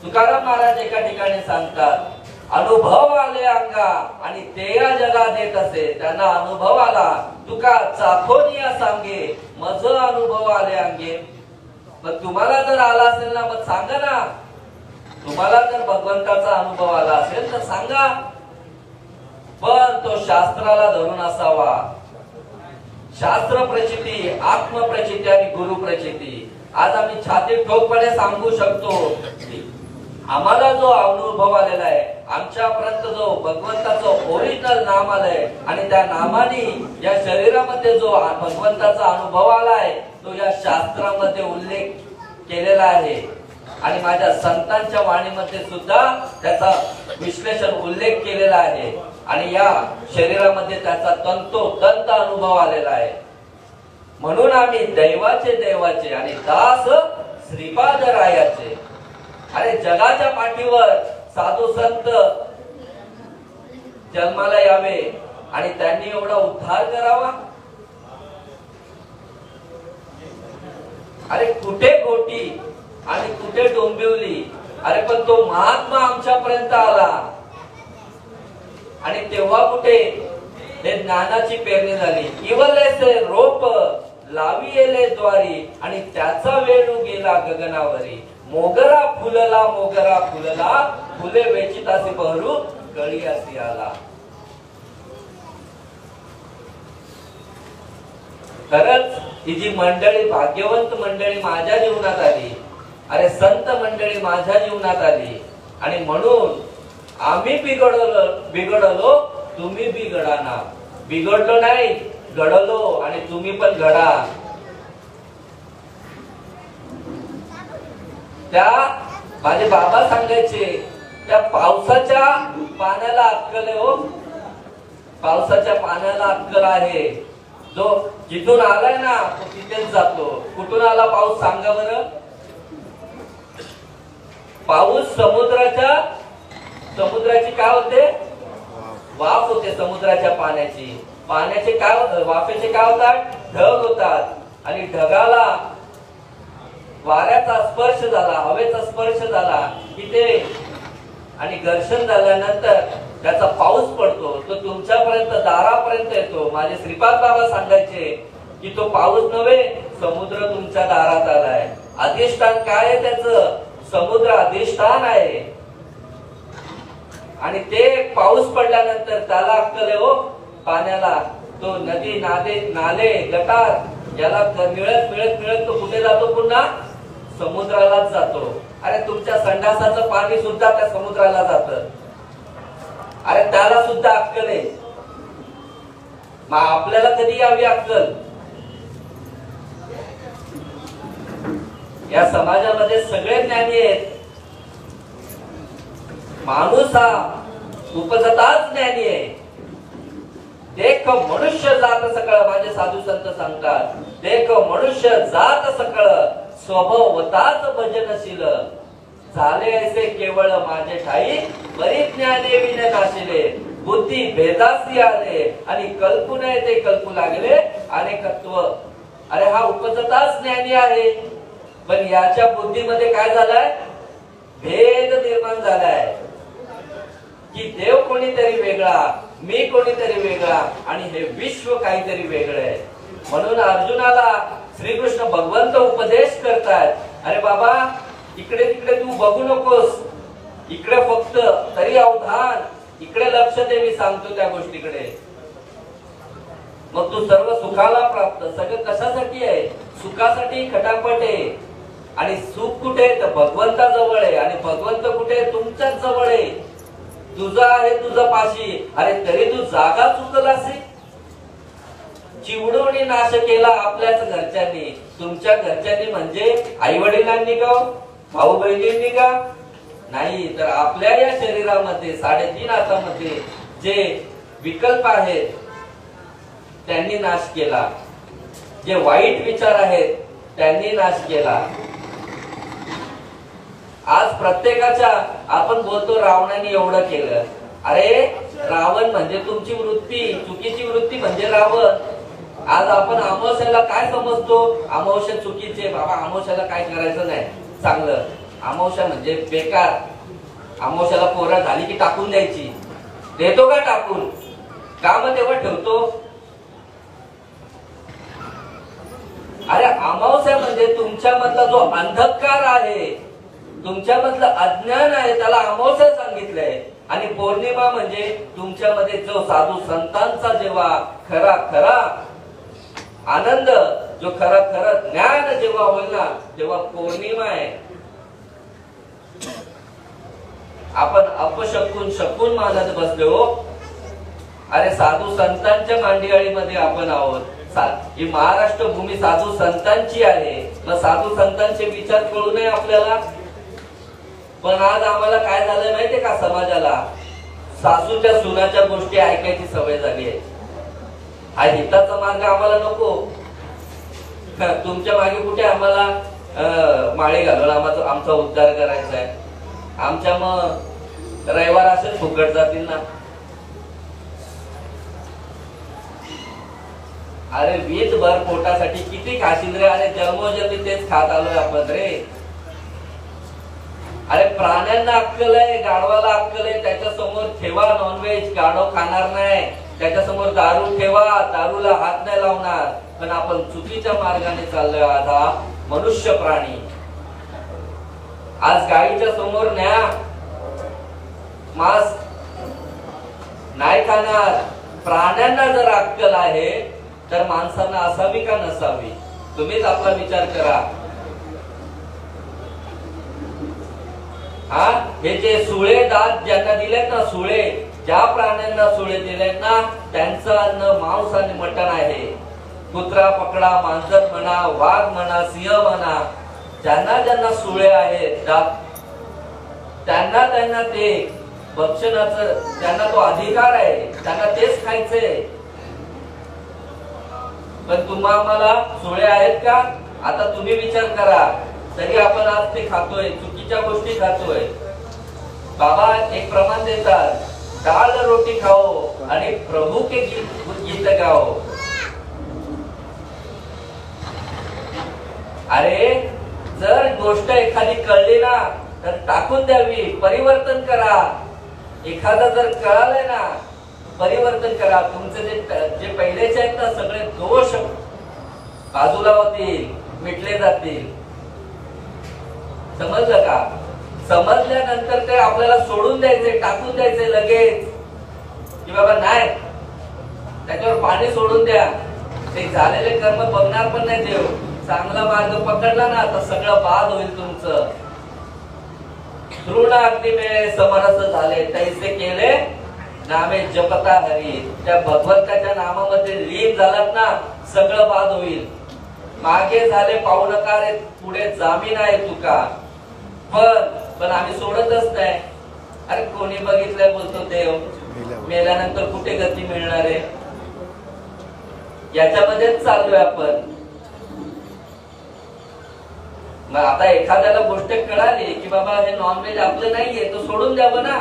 तुकाराम महाराज एका ठिकाणी सांगतात, अनुभव आले अंगा आणि ते या जगा देत असे. त्यांना अनुभव आला, तुका चाखोनिया सांगे मज अनुभव आले अंगे. मग तुम्हाला जर आला असेल ना, मग सांगा ना. तुम्हाला जर भगवंताचा अनुभव आला असेल तर सांगा, पण तो शास्त्राला धरून असावा. शास्त्र प्रचिती, आत्मप्रचिती आणि गुरु प्रचिती. आज आम्ही छाती ठोकपणे सांगू शकतो, आम्हाला जो अनुभव आलेला आहे, आमच्यापर्यंत जो भगवंताचं ओरिजिनल नाम आलंय आणि त्या नामाने या शरीरामध्ये जो भगवंताचा अनुभव आलाय तो या शास्त्रामध्ये उल्लेख केलेला आहे. आणि माझ्या संतांच्या वाणीमध्ये सुद्धा त्याचा विश्लेषण उल्लेख केलेला आहे. आणि या शरीरामध्ये त्याचा तंतोतंत अनुभव आलेला आहे. म्हणून आम्ही देवाचे आणि दास श्रीपाद रायाचे. अरे जगाच्या पाठीवर साधू संत जन्माला यावे आणि त्यांनी एवढा उद्धार करावा. अरे कुठे गोटी आणि कुठे डोंबिवली. अरे पण तो महात्मा आमच्यापर्यंत आला आणि तेव्हा कुठे हे ज्ञानाची पेरणी झाली. इवलेसे रोप लावी येले द्वारी आणि त्याचा वेणू गेला गगनावरी. मोगरा फुलला फुले वेचितासी बहरू कळी असी आला. खरंच ही जी मंडळी, भाग्यवंत मंडळी माझ्या जीवनात आली. अरे संत मंडळी माझ्या जीवनात आली आणि म्हणून आम्ही बिघडलो तुम्ही बिघडा ना. बिघडलो नाही, घडलो आणि तुम्ही पण घडा. त्या माझे बाबा सांगायचे, त्या पावसाच्या पाण्याला अक्कल आहे हो. पावसाच्या पाण्याला अक्कल आहे. जो जिथून आलाय ना तो तिथेच जातो. कुठून आला पाऊस सांगा बरं. पाऊस समुद्राची काय होते, वाफ होते समुद्राच्या पाण्याचे काय, वाफेचे काय होतात, ढग होतात. आणि ढगाला वाऱ्याचा स्पर्श झाला, हवेचा स्पर्श झाला की ते आणि घर्षण झाल्यानंतर त्याचा पाऊस पडतो, तो तुमच्यापर्यंत दारापर्यंत येतो. माझे श्रीपाद बाबा सांगायचे की तो पाऊस नव्हे, समुद्र तुमच्या दारात आलाय. अधिष्ठान काय आहे त्याचं, समुद्र अधिष्ठान आहे. आणि ते पाऊस पडल्यानंतर त्याला अक्कल आहे हो पाण्याला. तो नदी नाले गटार याला मिळत तो कुठे जातो, पुन्हा समुद्रालाच जातो. अरे तुमच्या संडासाचं पाणी सुद्धा त्या समुद्राला जातं. अरे त्याला सुद्धा अक्कल आहे. मग आपल्याला कधी यावी अक्कल. या समाजामध्ये सगळे ज्ञानी आहेत. माणूस हा उपजताच ज्ञानी आहे. देख मनुष्य जात सकळ, माझे साधू संत सांगतात, देख मनुष्य जात सकळ, स्वभावताच भजनशील, झाले ऐसे केवळ माझे ठाई, बरी ज्ञाने विन नाशिले, बुद्धी भेदासी आले आणि कल्पू नये ते कल्पू लागले अनेकत्व. अरे हा उपजताच ज्ञानी आहे, पण याच्या बुद्धीमध्ये काय झालंय? भेद निर्माण झालाय की देव कोणीतरी वेगळा, मी कोणीतरी वेगळा आणि हे विश्व काहीतरी वेगळं आहे. म्हणून अर्जुनाला श्रीकृष्ण भगवंत उपदेश करतात, अरे बाबा इकडे तिकडे तू बघू नकोस, इकडे फक्त तरी अवधान, इकडे लक्ष दे, मी सांगतो त्या गोष्टीकडे. मग तू सर्व सुखाला प्राप्त. सगळं कशासाठी आहे? सुखासाठी खटापट आहे. आणि सुख कुठे? तर भगवंताजवळ आहे. आणि भगवंत कुठे? तुमच्याच जवळ आहे. तुझा आहे तुझं पाशी. अरे तरी तू जागा चुकलास. चिवडून नाश केला आपल्याच घरच्यांनी. तुमच्या घरच्यांनी म्हणजे आई वडिलांनी का, भाऊ बहिणींनी का? नाही, तर आपल्या या शरीरामध्ये 3.5 हातामध्ये जे विकल्प आहेत त्यांनी नाश केला. जे वाईट विचार आहेत त्यांनी नाश केला. आज प्रत्येकाच्या, आपण बोलतो रावणाने एवढं केलं. अरे रावण म्हणजे तुमची वृत्ती, चुकीची वृत्ती म्हणजे रावण. आज आपण अमावस्याला काय समजतो? अमावस्या चुकीचे, बाबा अमावस्याला काय करायचं नाही, चांगलं. अमावस्या म्हणजे बेकार. अमावस्याला पोरं झाली की टाकून द्यायची. देतो का टाकून? काम तेव्हा ठेवतो. अरे अमावस्या म्हणजे तुमच्यामधला जो अंधकार आहे, तुमच्यामधलं अज्ञान आहे, त्याला अमावस्या सांगितलंय. आणि पौर्णिमा म्हणजे तुमच्यामध्ये जो साधू संतांचा जेव्हा खरा खरा आनंद, जो खरा खरा ज्ञान जेव्हा होईल ना, तेव्हा पौर्णिमा आहे. आपण अपशकून शकून मानत बसलो. अरे साधू संतांच्या मांडियाळीमध्ये आपण आहोत. ही महाराष्ट्र भूमी साधू संतांची आहे. मग साधू संतांचे विचार कळू नये आपल्याला? पण आज आम्हाला काय झालं माहितीये का? समाजाला सासूच्या सुनाच्या गोष्टी ऐकायची सवय झाली आहे. हा हिताचा मार्ग आम्हाला नको. तुमच्या मागे कुठे आम्हाला माळे घालून आमचा उद्धार करायचा आहे? आमच्या मग रविवार असेच फुकट जातील ना. अरे 20 भर पोटासाठी किती खाशील रे? अरे जन्मोजन्मी तेच खात आलोय आपण रे. अरे प्राण्यांना अक्कल आहे, गाढवाला अक्कल आहे, त्याच्या समोर ठेवा नॉनव्हेज, गाढव खाणार नाही. त्याच्या समोर दारू ठेवा, दारूला हात नाही लावणार. पण आपण चुकीच्या मार्गाने चाललोय. आज हा मनुष्य प्राणी. आज गाईच्या समोर न्या, मांस नाही खाणार. प्राण्यांना जर अक्कल आहे तर माणसांना असावी का नसावी? तुम्हीच आपला विचार करा. हा, हे जे सुळे दात ज्यांना दिलेत ना, सुळे, ज्या प्राण्यांना सुळे दिलेत ना, त्यांचं अन्न मांस आणि मटण आहे. कुत्रा पकडा, मांजर म्हणा, वाघ म्हणा, सिंह म्हणा, ज्यांना ज्यांना सुळे आहेत दात, त्यांना ते भक्षणाचं, त्यांना तो अधिकार आहे, त्यांना तेच खायचंय. पण तुम्हाला सुळे आहेत का? आता तुम्ही विचार करा. तरी आपण आज ते खातोय, चुकीच्या गोष्टी खातोय. बाबा एक प्रमाण देतात, दाल रोटी खाओ आणि प्रभू के गीत गाओ. अरे जर गोष्ट एखादी कळली ना तर टाकून द्यावी, परिवर्तन करा. एखादा जर कळालंय ना, परिवर्तन करा. तुमचे जे पहिलेचे आहेत ना सगळे दोष बाजूला होतील, मिटले जातील. समजलं का? समजल्यानंतर ते आपल्याला सोडून द्यायचे, टाकून द्यायचे लगेच की बाबा नाही, त्याच्यावर पाणी सोडून द्या. ते झालेले कर्म बघणार पण नाही देव. चांगला मार्ग पकडला ना तर सगळं बाद होईल तुमचं. तृण अग्नी में समरस झाले, तैसे केले नामे जपता हरी. त्या भगवंताच्या नामामध्ये लीन झालात ना, सगळं बाद होईल. मागे झाले पाहू नका रे, पुढे जामीन आहे तुका. पण आम्ही सोडतच नाही. अरे कोणी बघितलंय बोलतो देव, मेल्यानंतर कुठे गती मिळणार आहे, याच्यामध्येच चाललोय आपण. मग आता एखाद्याला गोष्ट कळाली की बाबा हे नॉनव्हेज आपलं नाहीये, तो सोडून द्यावं ना.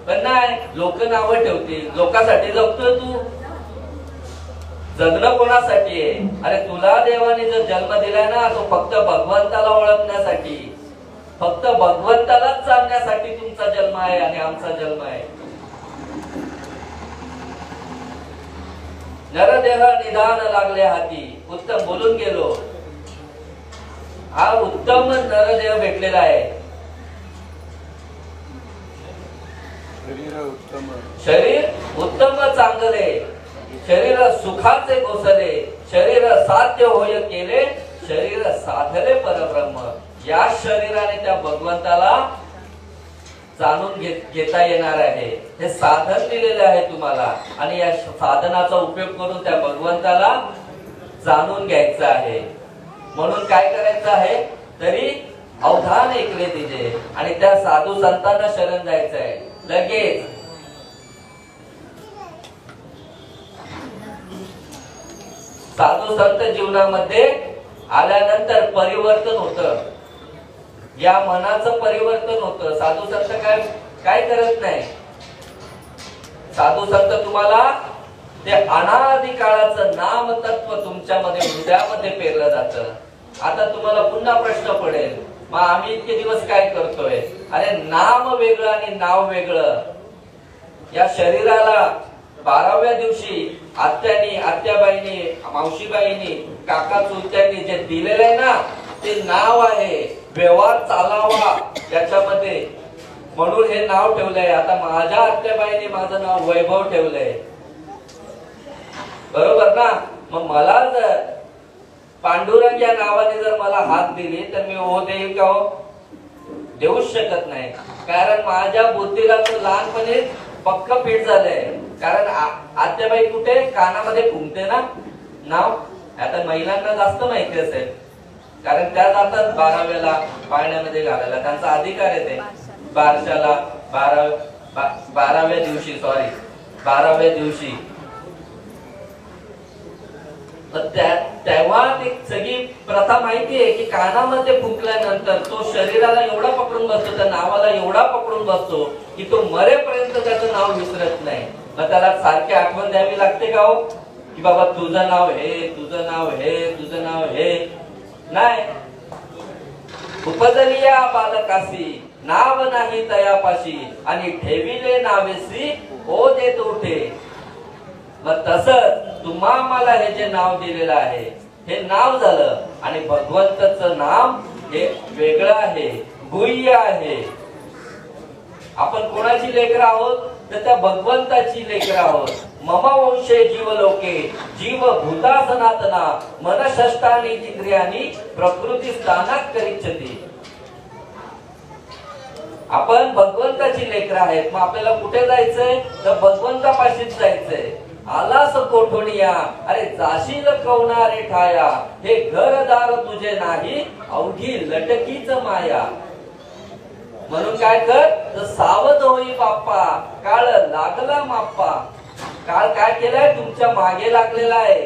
पण नाही, लोक नावं ठेवतील. लोकांसाठी जगतोय तू, जगणं कोणासाठी आहे? अरे तुला देवाने जो जन्म दिलाय ना, तो फक्त भगवंताला ओळखण्यासाठी, फक्त भगवंतालाच जाणण्यासाठी तुमचा जन्म आहे आणि आमचा जन्म आहे. नरदेह निदान लागले हाती, उत्तम बोलून गेलो. हा उत्तम नरदेह भेटलेला आहे. शरीर उत्तम चांगले, शरीर सुखाचे गोसले, शरीर साध्य होय केले, शरीर साधले परब्रह्म. या शरीराने त्या भगवंताला जाणून घेता येणार आहे. हे साधन दिलेले आहे तुम्हाला आणि या साधनाचा उपयोग करून त्या भगवंताला जाणून घ्यायचं आहे. म्हणून काय करायचं आहे? तरी अवधान ऐकले तिचे आणि त्या साधू संतांना शरण जायचं आहे. लगेच साधू संत जीवनामध्ये आल्यानंतर परिवर्तन होतं. या मनाचं परिवर्तन होतं. साधू संत काय करत नाही. साधू संत तुम्हाला ते अनादि काळाचं नाम तत्व तुमच्यामध्ये हृदयामध्ये पेरलं जातं. आता तुम्हाला पुन्हा प्रश्न पडेल, मग आम्ही इतके दिवस काय करतोय? अरे नाम वेगळं आणि नाव वेगळं. या शरीराला 12व्या दिवशी आत्यानी, आत्याबाईंनी, मावशीबाईंनी, काका चुलत्यांनी जे दिलेलं आहे ना, ते नाव आहे. व्यवहार चालावा त्याच्यामध्ये, म्हणून हे नाव ठेवलंय. आता माझ्या आत्याबाईंनी माझं नाव वैभव ठेवलंय, बरोबर ना? मग मला जर पांडुरंग या नावाने जर मला हात दिली तर मी हो देईल का? हो देऊच शकत नाही. कारण माझ्या बुद्धीला तर लहानपणी पक्क फिट झालंय. कारण आत्याबाई कुठे कानामध्ये घुमते ना नाव. आता महिलांना जास्त माहिती असेल, कारण त्या जातात 12व्याला पाळण्यामध्ये घालायला, त्यांचा अधिकार आहे. ते बारशाला 12व्या दिवशी, सॉरी 12व्या दिवशी. तेव्हा ती सगळी प्रथा माहिती आहे की कानामध्ये फुंकल्यानंतर तो शरीराला एवढा पकडून बसतो, त्या नावाला एवढा पकडून बसतो की तो मरेपर्यंत त्याचं नाव विसरत नाही. मग त्याला सारखी आठवण द्यावी लागते का? हो की बाबा तुझं नाव हे, तुझं नाव हे, तुझं नाव हे. नाही. उपजलिया बालकासी नाव नाही तयापाशी आणि ठेविले नावेसी ओ देत उठे. मग तसंच तुम्हा मला हे जे नाव दिलेलं आहे हे नाव झालं आणि भगवंताचं नाम हे वेगळं आहे, गुह्य आहे. आपण कोणाची लेकरं आहोत? तर त्या भगवंताची लेकरं आहोत. मम वंशे जीव लोके जीव भूता सनातना मन षष्टानी इंद्रियानी प्रकृती स्थानात करिच्छति. आपण भगवंताची लेकरं आहेत. मग आपल्याला कुठे जायचंय? तर भगवंतापाशीच जायचंय. आलास कोठोनिया अरे जाशील कवणारे ठाया, हे घरदार तुझे नाही अवघी लटकीच माया. म्हणून काय कर? तर सावध होई बाप्पा, काळ लागला माप्पा. काळ काय केलाय? तुमच्या मागे लागलेला आहे.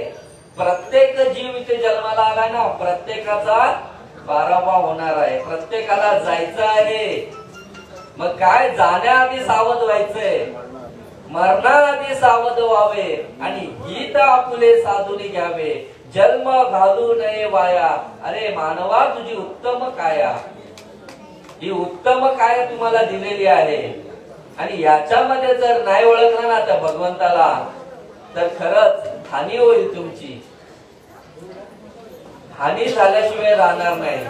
प्रत्येक जीव इथे जन्माला आलाय ना, प्रत्येकाचा बारावा होणार आहे, प्रत्येकाला जायचं आहे. मग काय? जाण्याआधी सावध व्हायचंय, मरणाआधी सावध व्हावे आणि गीत आपुले साधून घ्यावे, जन्म घालू नये वाया. अरे मानवा, तुझी उत्तम काया, ही उत्तम काया तुम्हाला दिलेली आहे आणि याच्यामध्ये जर नाही ओळखलं ना त्या भगवंताला तर खरंच हानी होईल तुमची. हानी झाल्याशिवाय राहणार नाही.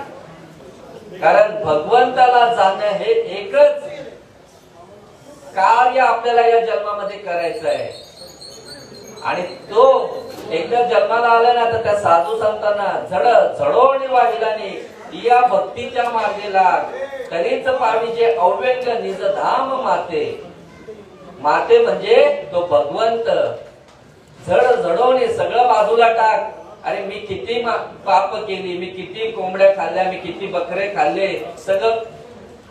कारण भगवंताला जाणं हे एकच कार्य आपल्याला या जन्मामध्ये करायचं आहे. आणि तो एकदा जन्माला आला ना तर त्या साधू संतांना झडोणी वाहिलानी या भक्तीच्या मार्गे लाग, तरीच पाविजे अव्यंग निज धाम माते. माते म्हणजे तो भगवंत. झडवणे सगळं बाजूला टाक, अरे मी किती पाप केली, मी किती कोंबड्या खाल्ल्या, मी किती बकरे खाल्ले, सगळं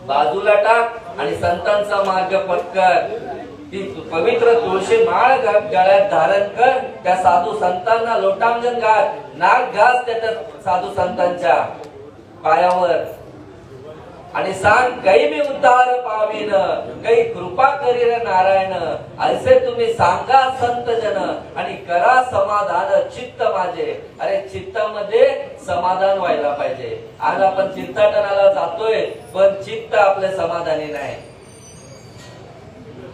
बाजूला टाक आणि संतांचा मार्ग पटकर. ती पवित्र तुळशी माळ गळ्यात धारण कर. त्या साधू संतांना लोटांगण घाल, नाक घास त्या साधू संतांच्या पायावर आणि सांग, कै मी उद्धार पावीन, कै कृपा करीर नारायण. असे तुम्ही सांगा संत जन आणि करा समाधान चित्त माझे. अरे चित्तामध्ये समाधान व्हायला पाहिजे. आज आपण चित्ताटनाला जातोय पण चित्त आपले समाधानी नाही.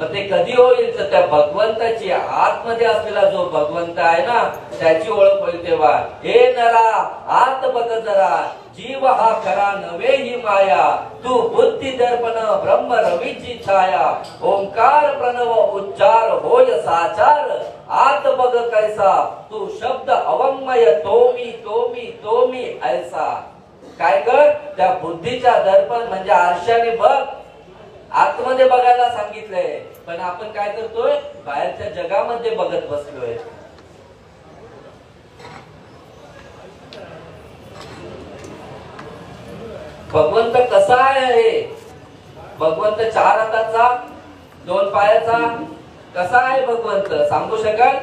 तर ते कधी होईल तर त्या भगवंताची आतमध्ये असलेला जो भगवंत आहे ना त्याची ओळख होईल तेव्हा. हे नरा आत बघ जरा, जीव हा खरा नव्हे ही माया, तू बुद्धी दर्पण ब्रह्म रवीची छाया. ओंकार प्रणव उच्चार होय साचार, आत बघ कैसा तू शब्द अवंमय तोमी तोमी तोमी ऐसा. काय कर, त्या बुद्धीच्या दर्पण म्हणजे आरशाने बघ. आतमध्ये बघायला सांगितलंय पण आपण काय करतोय, बाहेरच्या जगामध्ये बघत बसलोय. भगवंत कसा आहे? भगवंत 4 हाताचा 2 पायाचा कसा आहे भगवंत सांगू शकाल?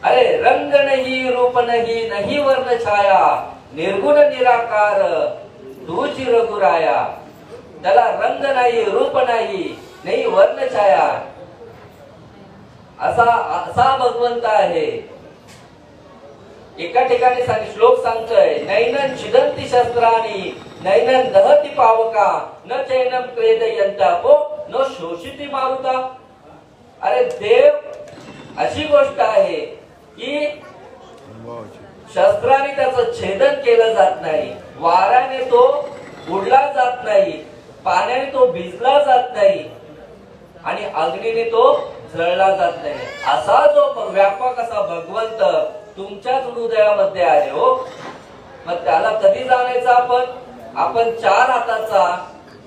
अरे रंग नाही, रूप नाही, नाही वर्ण छाया, निर्गुण निराकार तूच रघुराया. त्याला रंग नाही, रूप नाही, नाही वर्ण छाया, असा भगवंत आहे. एका ठिकाणी श्लोक सांगतोय, नैनन छिदंती शस्त्राणी, नैनन दहती पावका, न चैनम क्लेदयंतापो, न शोषिती मारुता. अरे देव अशी गोष्ट आहे की शस्त्राने त्याचं छेदन केलं जात नाही, वाऱ्याने तो उडला जात नाही, पाण्याने तो भिजला जात नाही आणि अग्नीने तो जळला जात नाही. असा जो व्यापक असा भगवंत तुमच्याच हृदयामध्ये आहे हो. मग त्याला कधी जाणायचं आपण 4 हाताचा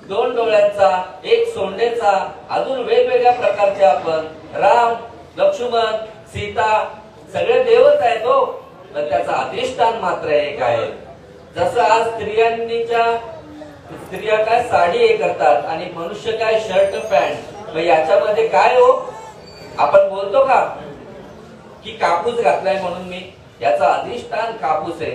2 डोळ्यांचा 1 सोंडेचा अजून वेगवेगळ्या प्रकारचे आपण राम लक्ष्मण सीता सगळे देवच आहेत हो. पण त्याचं अधिष्ठान मात्र एक आहे. जसं आज स्त्रिया काय साडी हे करतात आणि मनुष्य काय शर्ट पॅन्ट. मग याच्यामध्ये काय हो, आपण बोलतो का की कापूस घातलाय म्हणून मी, याचा अधिष्ठान कापूस आहे.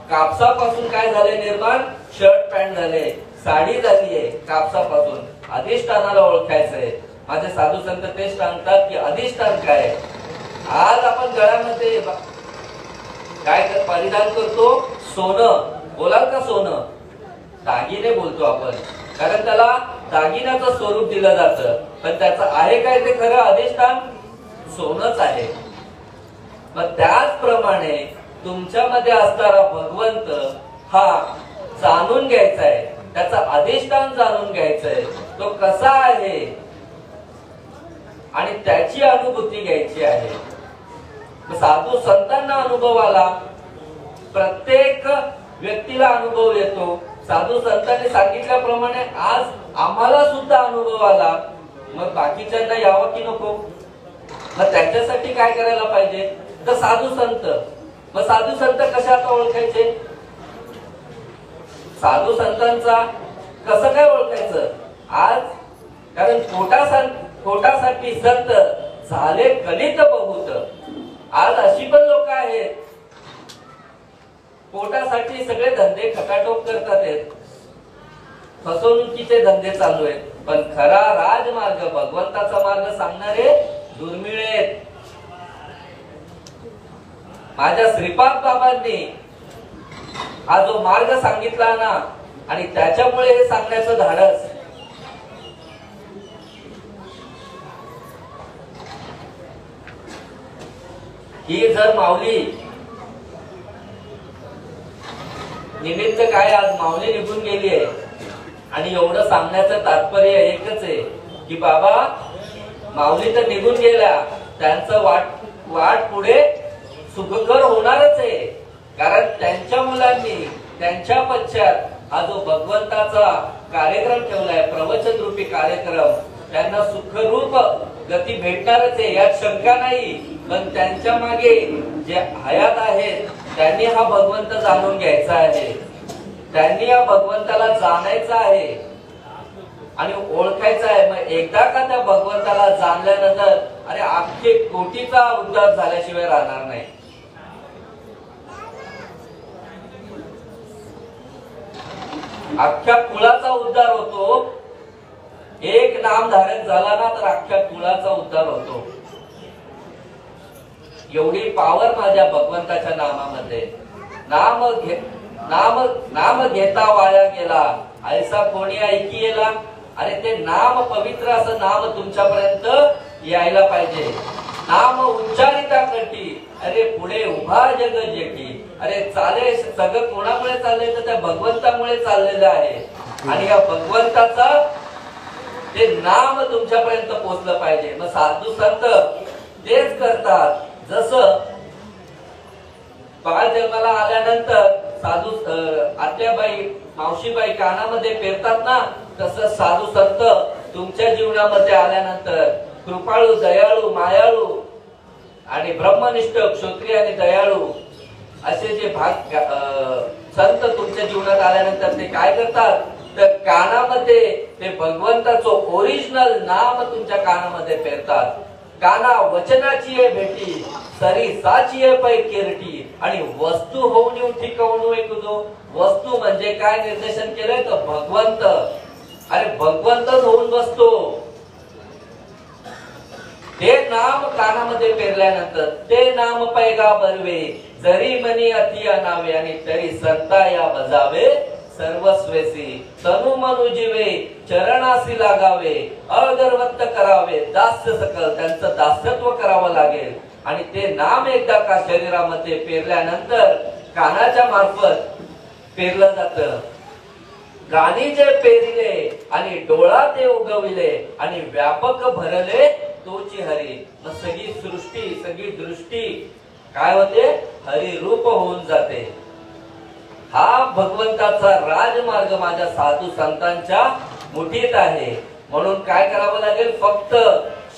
कापसापासून काय झाले निर्माण, शर्ट पॅन्ट झाले, साडी झालीये कापसापासून. अधिष्ठानाला ओळखायचंय. माझे साधू संत तेच सांगतात की अधिष्ठान काय. आज आपण गळ्यामध्ये काय परिधान करतो, सोनं. बोलाल का सोनं? दागिने बोलतो आपण, कारण त्याला दागिन्याचं स्वरूप दिलं जातं. पण त्याचं आहे काय ते खरं अधिष्ठान सोनच आहे. मग त्याचप्रमाणे तुमच्यामध्ये असणारा भगवंत हा जाणून घ्यायचा आहे, त्याचं अधिष्ठान जाणून घ्यायचंय. तो कसा आहे आणि त्याची अनुभूती घ्यायची आहे. साधू संतांना अनुभव आला, प्रत्येक व्यक्तीला अनुभव येतो. साधू संतांनी सांगितल्याप्रमाणे आज आम्हाला सुद्धा अनुभव आला. मग बाकीच्यांना यावं की नको? मग त्याच्यासाठी काय करायला पाहिजे तर साधू संत. मग साधू संत कशात ओळखायचे? साधू संतांचा कसं काय ओळखायचं आज? कारण पोटासाठी संत झाले कलित बहुत. आज अशी पण लोक आहेत पोटासाठी सगळे धंदे खटाटोप करतात, फसवणुकीचे धंदे चालू आहेत. पण खरा राजमार्ग भगवंताचा मार्ग सांगणारे दुर्मिळ आहेत. माझ्या श्रीपाद बाबांनी हा जो मार्ग सांगितला ना, आणि त्याच्यामुळे हे सांगण्याचं धाडस. ही जर माऊली निमित्त काय, आज माऊली निघून गेली आहे आणि एवढं सांगण्याचं तात्पर्य एकच आहे की बाबा माऊली तर निघून गेल्या, त्यांचं वाट पुढे सुखकर होणारच आहे. कारण त्यांच्या मुलांनी त्यांच्या पश्चात हा जो भगवंताचा कार्यक्रम ठेवलाय, प्रवचन रूपी कार्यक्रम, त्यांना सुखरूप गती भेटणारच आहे, यात शंका नाही. पण त्यांच्या मागे जे हयात आहेत त्यांनी हा भगवंत जाणून घ्यायचा आहे, त्यांनी या भगवंताला जाणायचं आहे आणि ओळखायचं आहे. मग एकदा का त्या भगवंताला जाणल्यानंतर अरे अख्खे कोटीचा उद्धार झाल्याशिवाय राहणार नाही. अख्ख्या कुळाचा उद्धार होतो. एक नामधारक झाला ना तर अख्ख्या कुळाचा उद्धार होतो. एवढी पावर माझ्या भगवंताच्या नामामध्ये. नाम घेता वाया गेला ऐसा कोणी ऐकी येला. अरे ते नाम पवित्र असं नाम तुमच्यापर्यंत यायला पाहिजे. नाम उच्चारिता कटी अरे पुढे उभा जग जेटी. अरे चाले सगळं कोणामुळे चाललंय तर त्या भगवंतामुळे चाललेलं आहे. आणि या भगवंताचा ते नाम तुमच्यापर्यंत पोहोचलं पाहिजे. मग साधू संत तेच करतात. जसं बाळ जन्माला आल्यानंतर साधू आत्याबाई मावशीबाई कानामध्ये पेरतात ना, तसं साधू संत तुमच्या जीवनामध्ये आल्यानंतर कृपाळू दयाळू मायाळू आणि ब्रह्मनिष्ठ क्षत्रिय आणि दयाळू असे जे भाग संत तुमच्या जीवनात आल्यानंतर ते काय करतात तर कानामध्ये ते भगवंताचं ओरिजिनल नाम तुमच्या कानामध्ये पेरतात. काना वचनाची आहे भेटी सरी साची आहे पै केरटी. आणि वस्तू होऊन येऊ ठिकावून ऐकतो. वस्तू म्हणजे काय निर्देशन केलंय तर भगवंत. अरे भगवंतच होऊन बसतो. ते नाम कानामध्ये पेरल्यानंतर ते नाम पैगा बरवे जरी मनी अति अनावे आणि तरी संता या बजावे सर्वस्वेसी. तनु मनु जीवे चरणासी लागावे अगरवत्त करावे दास्य सकल. त्यांचं दास्यत्व करावं लागेल. आणि ते नाम एकदा का शरीरामध्ये पेरल्यानंतर कानाच्या मार्फत पेरलं जातं. गाणी जे पेरिले आणि डोळा ते उगविले आणि व्यापक भरले तोची हरी. मग सगळी सृष्टी सगळी दृष्टी काय होते हरिरूप होऊन जाते. हा भगवंताचा राजमार्ग माझ्या साधू संतांच्या मुठीत आहे. म्हणून काय करावं लागेल फक्त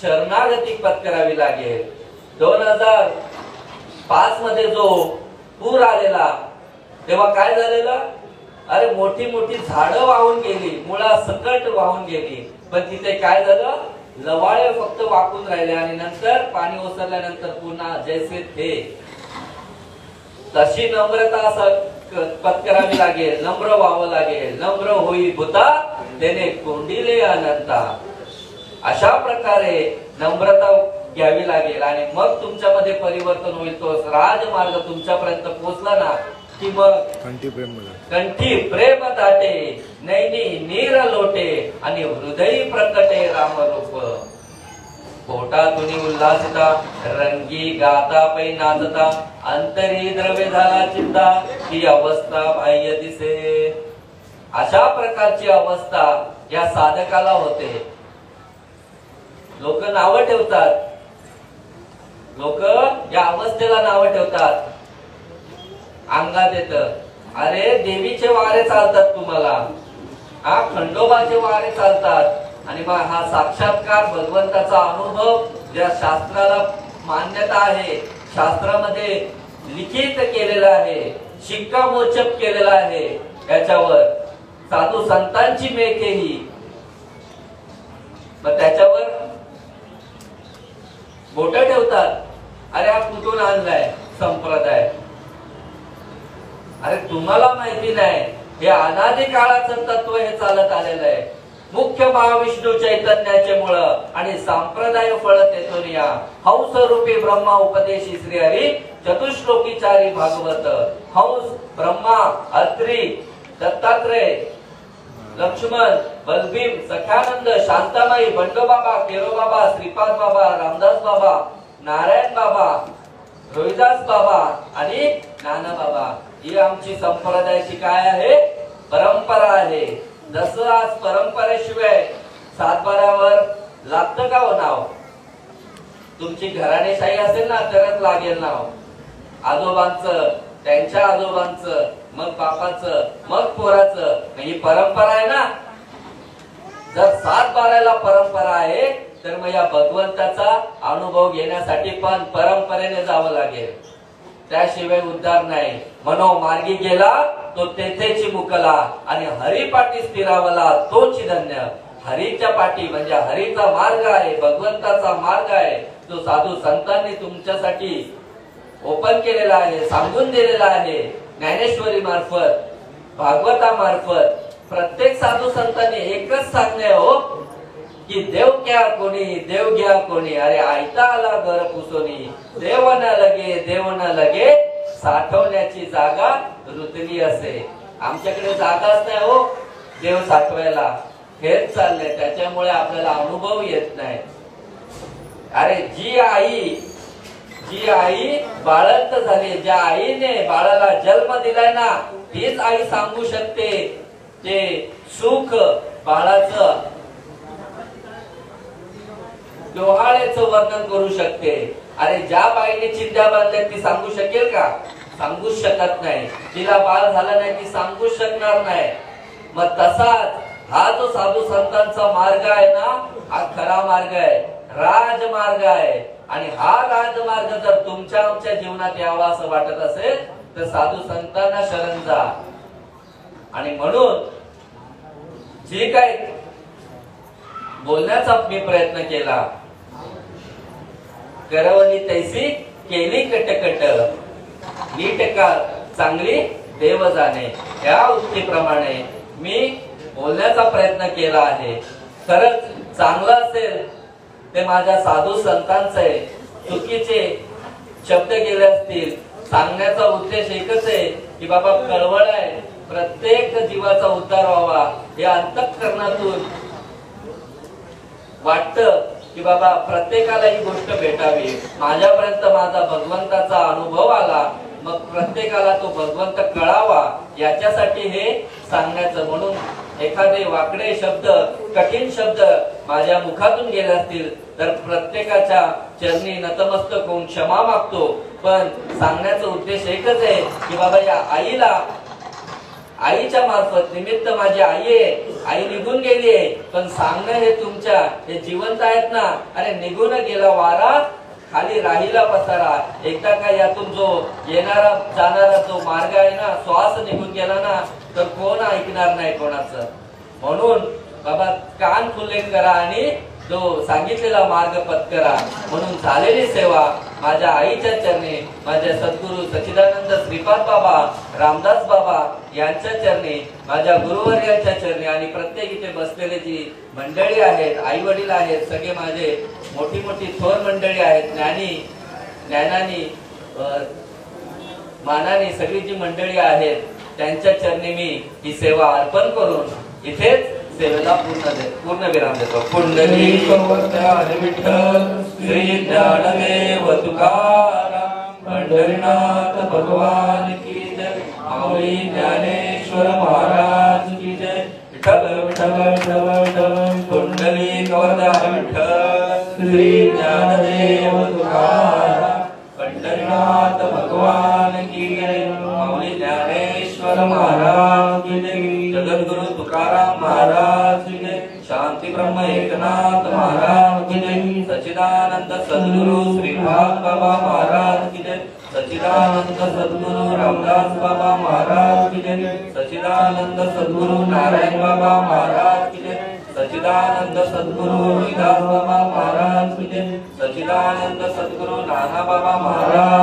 शरणागती पत्करावी लागेल. 2005 मध्ये जो पूर आलेला तेव्हा काय झालेलं अरे मोठी मोठी झाडं वाहून गेली, मुळा सकट वाहून गेली. पण तिथे काय झालं लवाळे फक्त वाकून राहिले आणि नंतर पाणी ओसरल्यानंतर पुन्हा जैसे थे. तशी नम्रता पत्करावी लागेल. नम्र व्हावं लागेल. नम्र होई भूता त्याने कोंडिले अनंता. अशा प्रकारे नम्रता घ्यावी लागेल आणि मग तुमच्यामध्ये परिवर्तन होईल. तो राजमार्ग तुमच्यापर्यंत पोहोचला ना की मग कंठी प्रेम दाटे नैनी नीर लोटे आणि हृदय प्रकटे रामरूप. पोटातून उल्हासिता रंगी गाता पै नाचता अंतरी द्रव्य झाला चिंता ही अवस्था बाह्य दिसे. अशा प्रकारची अवस्था या साधकाला होते. लोक नाव ठेवतात. लोक या अवस्थेला नाव ठेवतात. अंगात येत अरे देवीचे वारे चालतात तुम्हाला. हा खंडोबाचे वारे चालतात. आणि मग हा साक्षात्कार भगवंताचा अनुभव ज्या शास्त्राला मान्यता आहे, शास्त्रामध्ये लिखित केलेला आहे, शिक्कामोर्चब केलेला आहे, याच्यावर साधू संतांची मेखे ही. मग त्याच्यावर बोट ठेवतात. अरे हा कुठून आणलाय संप्रदाय. अरे तुम्हाला माहिती नाही हे अनादी काळाचं तत्व हे चालत आलेलं आहे. मुख्य महाविष्णू चैतन्याचे मुळ आणि संप्रदाय फळ तेथून या. हंस रूपी ब्रह्मा उपदेशी श्री हरी चतुश्लोकीचारी भागवत. हंस ब्रह्मा अत्री दत्तात्रय लक्ष्मण बलभीम सख्यानंद शांताबाई बंडोबाबा केरोबाबा श्रीपाद बाबा रामदास बाबा नारायण बाबा रोहिदास बाबा आणि नाना बाबा ही आमची संप्रदायाची काय आहे परंपरा आहे. जसं आज परंपरेशिवाय सातबाऱ्यावर लागतं का हो नाव. तुमची घराणेशाही असेल ना तरच लागेल नाव. आजोबांचं त्यांच्या आजोबांचं मग बापाचं मग पोराचं ही परंपरा आहे ना. जर 7-12ला परंपरा आहे तर मग या भगवंताचा अनुभव घेण्यासाठी पण परंपरेने जावं लागेल, त्याशिवाय उद्धार नाही. मनोमार्गी गेला तो तेथेची मुकला आणि हरिपाठी स्थिरावला तोच धन्य. हरीच्या पाठी म्हणजे हरीचा मार्ग आहे, भगवंताचा मार्ग आहे, जो साधू संतांनी तुमच्यासाठी ओपन केलेला आहे, सांगून दिलेला आहे. ज्ञानेश्वरी मार्फत, भागवता मार्फत प्रत्येक साधू संतांनी एकच सांगणे हो की देव क्या कोणी, देव घ्या कोणी. अरे आयता आला घर पुसोनी, देव न लगे साठवण्याची जागा रुतली असे. आमच्याकडे जागाच नाही हो देव साठवायला, हेच चाललंय. त्याच्यामुळे आपल्याला अनुभव येत नाही. अरे जी आई बाळंत झाली, ज्या आईने बाळाला जन्म दिलाय ना, तीच आई सांगू शकते ते सुख बाळाचं, डोहाळ्याचं वर्णन करू शकते. अरे ज्या बाईने चिंध्या बांधल्या ती सांगू शकेल का? सांगूच शकत नाही. तिला बाळ झालं नाही ती सांगूच शकणार नाही. मग तसाच हा जो साधू संतांचा मार्ग आहे ना, हा खरा मार्ग आहे, राजमार्ग आहे. आणि हा राजमार्ग जर तुमच्या आमच्या जीवनात यावा असं वाटत असेल तर साधू संतांना शरण जा. आणि म्हणून जे काय बोलण्याचा मी प्रयत्न केला, करवली तैसी केली कटकट, नीट का चांगली देव जाणे, या उक्तीप्रमाणे मी बोलण्याचा प्रयत्न केला आहे. खरंच चांगलं असेल ते माझ्या साधू संतांचं आहे. चुकीचे शब्द गेले असतील, सांगण्याचा उद्देश एकच आहे की बाबा कळवळ आहे, प्रत्येक जीवाचा उद्धार व्हावा हे अंतःकरणातून वाटतं की बाबा प्रत्येकाला ही गोष्ट भेटावी. माझ्यापर्यंत माझा भगवंताचा अनुभव आला, मग प्रत्येकाला तो भगवंत कळावा याच्यासाठी हे सांगण्याचं. म्हणून एखादे वाकडे शब्द, कठीण शब्द माझ्या मुखातून गेले असतील तर प्रत्येकाच्या चरणी नतमस्तक होऊन क्षमा मागतो. पण सांगण्याचा उद्देश एकच आहे की बाबा या आईला, आईच्या मार्फत निमित्त माझी आई आहे, आई निघून गेली आहे, पण सांगणं हे तुमच्या, हे जिवंत आहेत ना. अरे निघून गेला वारा, खाली राहिला पसारा. एकदा का यातून जो येणारा जाणारा जो मार्ग आहे ना, श्वास निघून गेला ना, तर कोण ऐकणार नाही कोणाचं. म्हणून बाबा कान खुले करा आणि जो सांगितलेला मार्ग पत्करा. म्हणून झालेली सेवा माझ्या आईच्या चरणी, माझ्या सद्गुरू सच्चिदानंद श्रीपाद बाबा, रामदास बाबा यांच्या चरणी, माझ्या गुरुवर्यांच्या चरणी आणि प्रत्येक इथे बसलेले जी मंडळी आहेत, आई वडील आहेत, सगळे माझे मोठी मोठी थोर मंडळी आहेत, ज्ञानानी मानानी सगळी जी मंडळी आहेत, त्यांच्या चरणी मी ही सेवा अर्पण करून इथेच सेवेला पूर्ण विराम देतो. पुंडलिक वरदान विठ्ठल, श्री ज्ञानदेव तुकाराम, पंढरीनाथ भगवान की जय, माऊली ज्ञानेश्वर महाराज की जय. विठ्ठल विठ्ठल विठ्ठल विठ्ठल, पुंडलिक वरदान विठ्ठल, श्री ज्ञानदेव तुकाराम, पंढरीनाथ भगवान की जय, माऊली ज्ञानेश्वर महाराज की जय. जगद्गुरु तुकाराम महाराज की जय. शांती ब्रह्म एकनाथ महाराज की जय. सच्चिदानंद सद्गुरु श्रीपाद बाबा महाराज की जय. सच्चिदानंद सद्गुरु रामदास बाबा महाराज की जय. सच्चिदानंद सद्गुरु नारायण बाबा महाराज की जय. सच्चिदानंद सद्गुरु विदास बाबा महाराज की जय. सच्चिदानंद सद्गुरु नाना बाबा महाराज